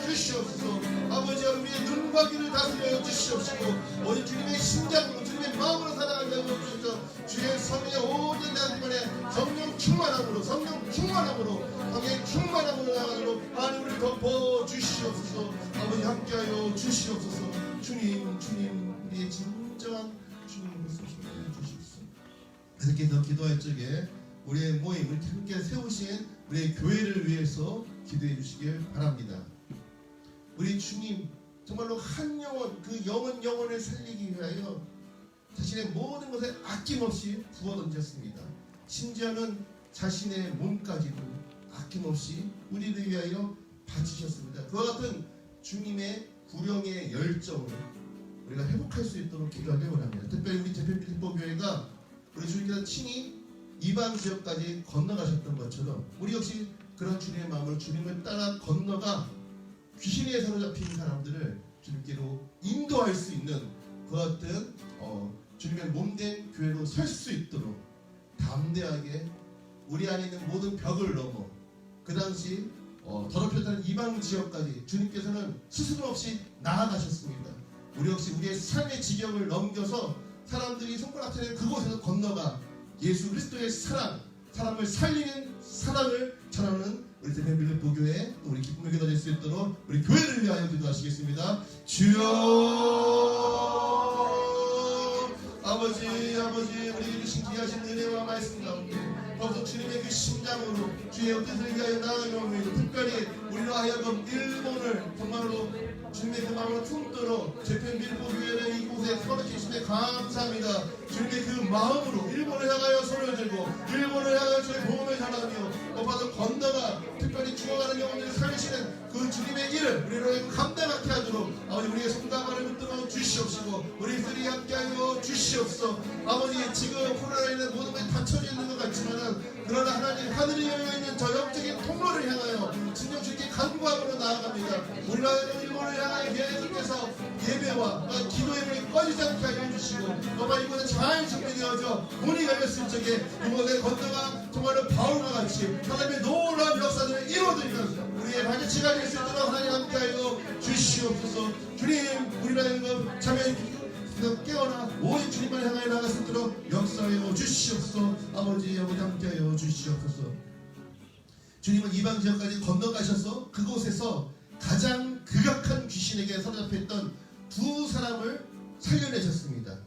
주시옵소서. 아버지와 우리의 눈과 귀를 다스려 주시옵시고 오직 주님의 심장으로 주님의 마음으로 살아가게 하여 주시옵소서. 주의 성의 오직 나님만의 성령 충만함으로 나가도록 하나님 우리를 덮어 주시옵소서. 아버지 함께하여 주시옵소서. 주님 우리의 진정한 주님으로 소식해 주시옵소서. 이렇게 더 기도할 적에 우리의 모임을 함께 세우신 우리의 교회를 위해서 기도해 주시길 바랍니다. 우리 주님 정말로 한 영혼 그 영혼을 살리기 위하여 자신의 모든 것에 아낌없이 부어 던졌습니다. 심지어는 자신의 몸까지도 아낌없이 우리를 위하여 바치셨습니다. 그와 같은 주님의 구령의 열정을 우리가 회복할 수 있도록 기도하길 원합니다. 특별히 우리 재팬필리포교회가 우리 주님께서 친히 이방 지역까지 건너가셨던 것처럼 우리 역시 그런 주님의 마음으로 주님을 따라 건너가 귀신에 사로잡힌 사람들을 주님께로 인도할 수 있는 그 같은 주님의 몸된 교회로 설 수 있도록 담대하게 우리 안에 있는 모든 벽을 넘어 그 당시 더럽혔다는 이방 지역까지 주님께서는 스스럼 없이 나아가셨습니다. 우리 역시 우리의 삶의 지경을 넘겨서 사람들이 손가락 트는 그곳에서 건너가 예수 그리스도의 사람을 살리는 사랑을 전하는 우리 재팬필리포교회 또 우리 기쁨의 교회가 될 수 있도록 우리 교회를 위하여 기도하시겠습니다. 주여 아버지 우리 주신 귀하신 은혜와 말씀 가운데 더욱더 주님의 그 심장으로 주의 뜻을 위하여 나아가옵니다. 특별히 우리로 하여금 일본을 정말로 주님의 그 마음을 품도록 재팬필리포교회를 이곳에 서주심에 감사합니다. 주님의 그 마음으로 일본을 향하여 손을 들고 일본을 향하여 주의 복음을 전하며 오빠도 건너가 특별히 죽어가는 영혼들을 살리시는 그 주님의 일을 우리로 감당하게 하도록 아버지 우리의 손과 발을 붙들어 주시옵시고 우리들이 함께하여 주시옵소서. 아버지 지금 코로나로 인해 모든 것이 닫혀져 있는 것 같지만은 그러나 하나님 하늘이 열려있는 저 영적인 통로를 향하여 진정 주께 간구함으로 나아갑니다. 우리나라 일본을 향하여 계속해서 예배와 기도의 문이 꺼지지 않게 하여 주시고 정말 이곳에 잘 준비되어져 문이 열렸을 적에 이곳에 건너가 정말로 바울과 같이 하나님의 놀라운 역사들을 이루어드리는 우리의 발자취가 될 수 있도록 하나님 함께하여 주시옵소서. 주님 우리나라 참여해 깨어나 오직 주님을 향하여 나갈 수 있도록 역사하여 주시옵소서. 아버지 함께하여 주시옵소서. 주님은 이방 지역까지 건너가셔서 그곳에서 가장 극악한 귀신에게 사로잡혀있던 두 사람을 살려내셨습니다.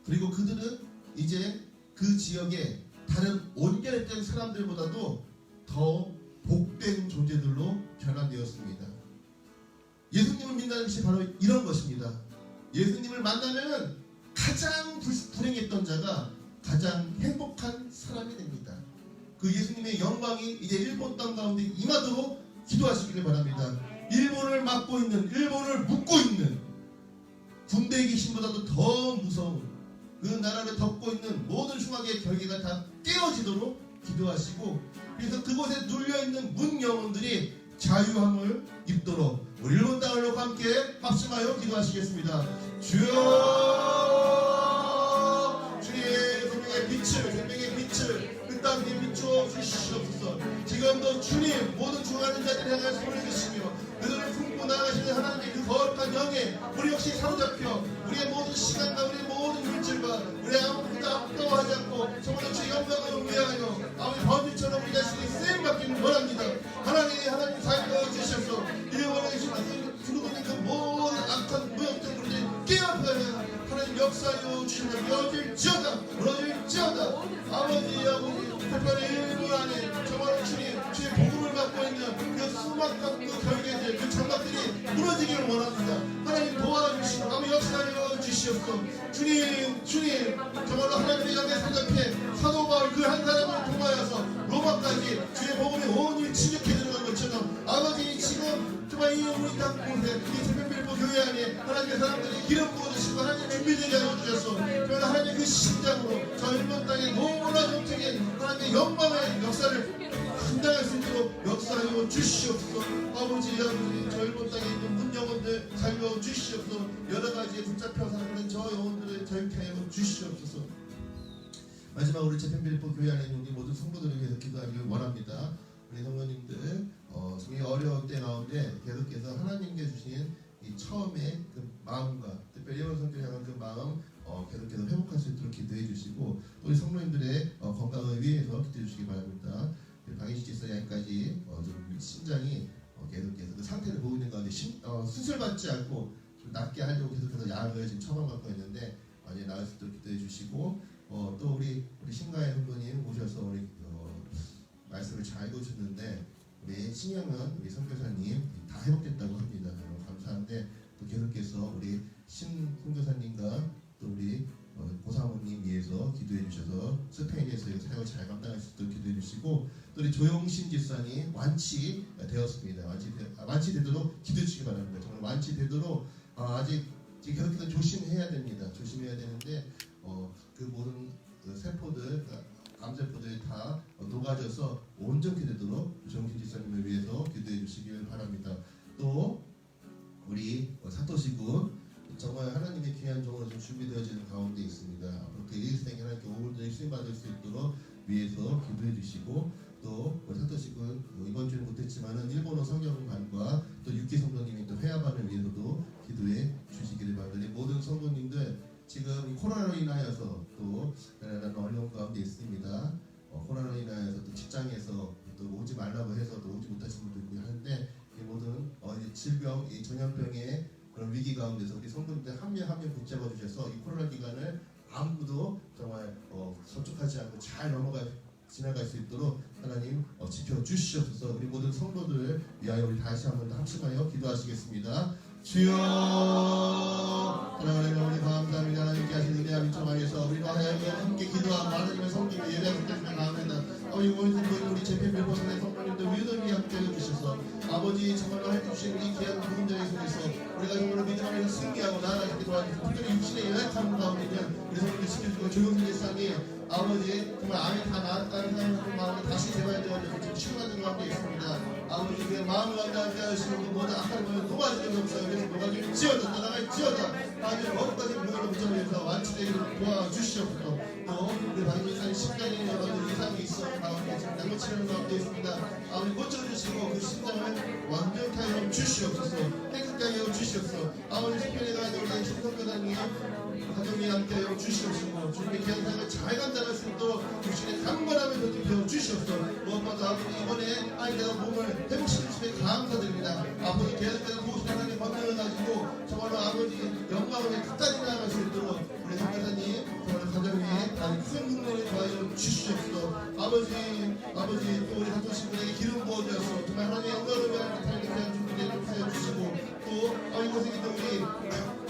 그리고 그들은 이제 그 지역의 다른 온전했던 사람들보다도 더 복된 존재들로 변화되었습니다. 예수님을 믿는 것이 바로 이런 것입니다. 예수님을 만나면 가장 불행했던 자가 가장 행복한 사람이 됩니다. 그 예수님의 영광이 이제 일본 땅 가운데 임하도록 기도하시기를 바랍니다. 일본을 묶고 있는 군대의 귀신보다도 더 무서운 그 나라를 덮고 있는 모든 흉악의 결계가 다 깨어지도록 기도하시고, 그래서 그곳에 눌려있는 문 영혼들이 자유함을 입도록 우리 일본 땅을 놓고 함께 합심하여 기도하시겠습니다. 주여, 주님의 생명의 빛을 그 땅에 비추어 주시옵소서. 지금도 주님 모든 죽어가는 자들을 향해 손을 드시며 그들을 품고 나아가시는 하나님의 그 거룩한 영에 우리 역시 사로잡혀 우리의 모든 시간과 우리의 모든 물질과 우리의 아무것도 아까워하지 않고 정말 주의 영광을 위하여 아버지 번지처럼 우리 자신이 쓰임받기를 원합니다. 하나님 사용하여 주셔서 이번에 계신 주님의 그 모든 악한 무역된 우리들 깨어나야 하나님 역사하여 주시면 무너질지어다. 아버지 특별히 일본 안에 정말 주의 복음을 받고 있는 그 수많은 그 결계들, 그 장막들이 무너지기를 원합니다. 하나님 도와주시고 아버지 역사하여 주시옵소서. 주님 정말로 하나님의 영에 사잡해 사도 바울 그 한 사람을 통하여서 로마까지 주의 복음이 온전히 침략해 들어간 것처럼 아버지 지금 정말 이 우리 땅 곳에 이 새벽빌보 교회 안에 하나님의 사람들이 기름 부어주시고 하나님 준비되게 하여 주셔서 정말 하나님의 그 심장으로 저 일본 땅에 놀라운 영적인 하나님의 영광의 역사를 감당할 수 있도록 역사하여 주시옵소서. 아버지 저 일본 땅에 있는 문 영혼들 자유하여 주시옵소서. 여러 가지에 붙잡혀 사는 저 영혼들을 자유케 하여 주시옵소서. 마지막으로 우리 재팬빌보 교회 안에 있는 우리 모든 성도들을 위해서 기도하기를 원합니다. 우리 성도님들 정말 어려운 때 가운데 계속해서 하나님께 주신 이 처음에 그 마음과 특별히 일본 성도를 향한 그 마음 계속해서 회복할 수 있도록 기도해 주시고 또 우리 성도님들의 건강을 위해서 기도해 주시기 바랍니다. 박인식 집사님까지 좀 심장이 계속해서 그 상태를 보고 있는 가운데 수술받지 않고 좀 낫게 하려고 계속해서 약을 지금 처방받고 있는데 이제 나을 수 있도록 기도해 주시고 또 우리 신가의 성도님 오셔서 우리 말씀을 잘 읽어주셨는데 우리 신영은 우리 선교사님 다 회복됐다고 합니다. 감사한데 또 계속해서 우리 신 선교사님과 또 우리 고사모님 위해서 기도해 주셔서 스페인에서 사역을 잘 감당할 수 있도록 기도해 주시고 또 우리 조영신 집사님 완치되었습니다. 완치되도록 기도해 주시기 바랍니다. 정말 완치되도록 아직 계속해서 조심해야 됩니다. 조심해야 되는데 그 모든 그 세포들 암세포들이 다 녹아져서 온전히 되도록 조영신 집사님을 위해서 기도해 주시길 바랍니다. 또 우리 사토시군 정말 하나님의 귀한 종으로 좀 준비되어지는 가운데 있습니다. 앞으로 그 일생에 하나님께 온전히 쓰임받을 수 있도록 위해서 기도해 주시고 또 사토시군 이번 주는 못했지만은 일본어 성경반과 또 육기 성도님이 또 회화반을 위해서도 기도해 주시기를 바랍니다. 모든 성도님들 지금 코로나로 인하여서 또 어려운 가운데 있습니다. 코로나로 인하여서 또 직장에서 또 오지 말라고 해서 또 오지 못하신 분도 있고 하는데 이 모든 질병, 이 전염병의 그런 위기 가운데서 우리 성도님들 한 명 한 명 붙잡아 주셔서 이 코로나 기간을 아무도 정말 서축하지 않고 잘 지나갈 수 있도록 하나님 지켜주시옵소서. 우리 모든 성도들 위하여 우리 다시 한번 합심하여 기도하시겠습니다. 주여 하나님 우리 감사합니다. 하나님께 하신 은혜와 비청하여서 우리가 하나님과 함께 기도하고 하나님의 성도를 예배하는 것을 감사합니다. 아버지 우리 재팬빌보 성의 성도님들 위를 함께 해주셔서 아버지 정말로 해주신 이 귀한 부분들에 속에서 우리가 정말로 믿음 안에서 승리하고 나아가게 도와주시고 특별히 육신의 연약함 가운데는 우리 성도들 지켜주고 조용히 일상이 아버지 정말 암이 다 나았다는 생각을 마음에 다시 재발되어져서 지금 치료받는 가운데 있습니다. 아버지 그 마음을 감당하게 하시는 그 모든 악한 것을 녹아지는 없어요. 그래서 녹아지는 지어다 떠나갈 지어다 아버지 어디까지 무너져 붙여서 완치되기를 도와주시옵소서. 또 우리 박인사님 심장에 여러 가지 이상이 있어 가운데 지금 양치하는 가운데 있습니다. 아버지 고쳐주시고 그 심장을 완전히 하여 주시옵소서. 깨끗하게 하여 주시옵소서. 아버지 식편에 가야 될 우리 신성교단님 가정이 함께 하여 주시옵시고 주님의 귀한 삶을 잘 감당할 수 있도록 주신의 강건함을 더 배워 주시옵소서. 무엇보다 아버지 이번에 아이들과 몸을 회복시켜 주시에 감사드립니다. 아버지 계속해서 보호신 하나님의 권능을 가지고 정말로 아버지 영광을 끝까지 나아갈 수 있도록 우리 성교사님 정말로 가정 위에 큰 능력을 더하여 주시옵소서. 아버지 또 우리 사토신분에게 기름 부어주셔서 정말 하나님의 영광을 위하여 하나님께 귀한 준비를 하여 주시고 또 이곳에 있는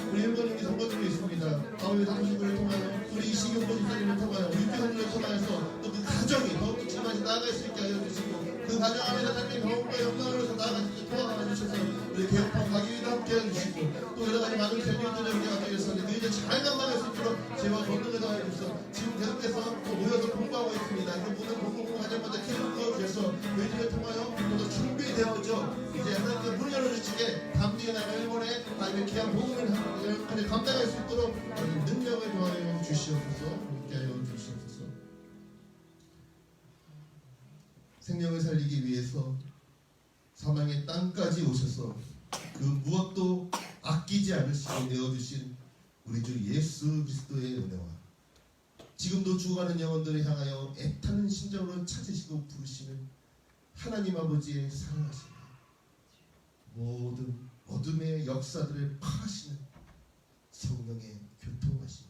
우리 일본인이 성도들이 있습니다. 아버지 사토신분을 통하여 우리 이시경 보시사님을 통하여 우리 교회를 통하여서 또 그 가정이 더욱더 지금까지 나아갈 수 있게 하여 주시고 그 가정 안에서 하나님의 더욱더 영광으로서 나아갈 수 있게 도와주셔서 우리 개혁파 가기위도 함께 해주시고 또 여러 가지 많은 견인들을 우리가 하겠습니다. 그 이제 잘 감당할 수 있도록 제와 권능을 주시옵소서. 함께 하여 주시옵소서. 생명을 살리기 위해서 사망의 땅까지 오셔서 그 무엇도 아끼지 않으시고 내어주신 우리 주 예수 그리스도의 은혜와 지금도 죽어가는 영혼들을 향하여 애타는 심정으로 찾으시고 부르시는 하나님 아버지의 사랑하심과 모든 어둠의 역사들을 파하시는 성령의 교통하심이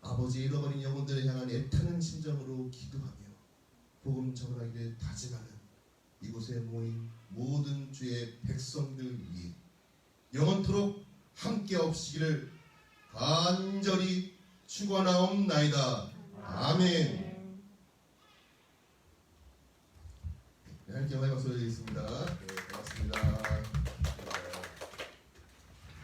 아버지의 잃어버린 영혼들을 향한 애타는 심정으로 기도하며 복음 전하기를 다짐하는 이곳에 모인 모든 주의 백성들 위해 영원토록 함께 없으시기를 간절히 축원하옵나이다. 아멘. 네, 함께 마지막 소리 드리겠습니다.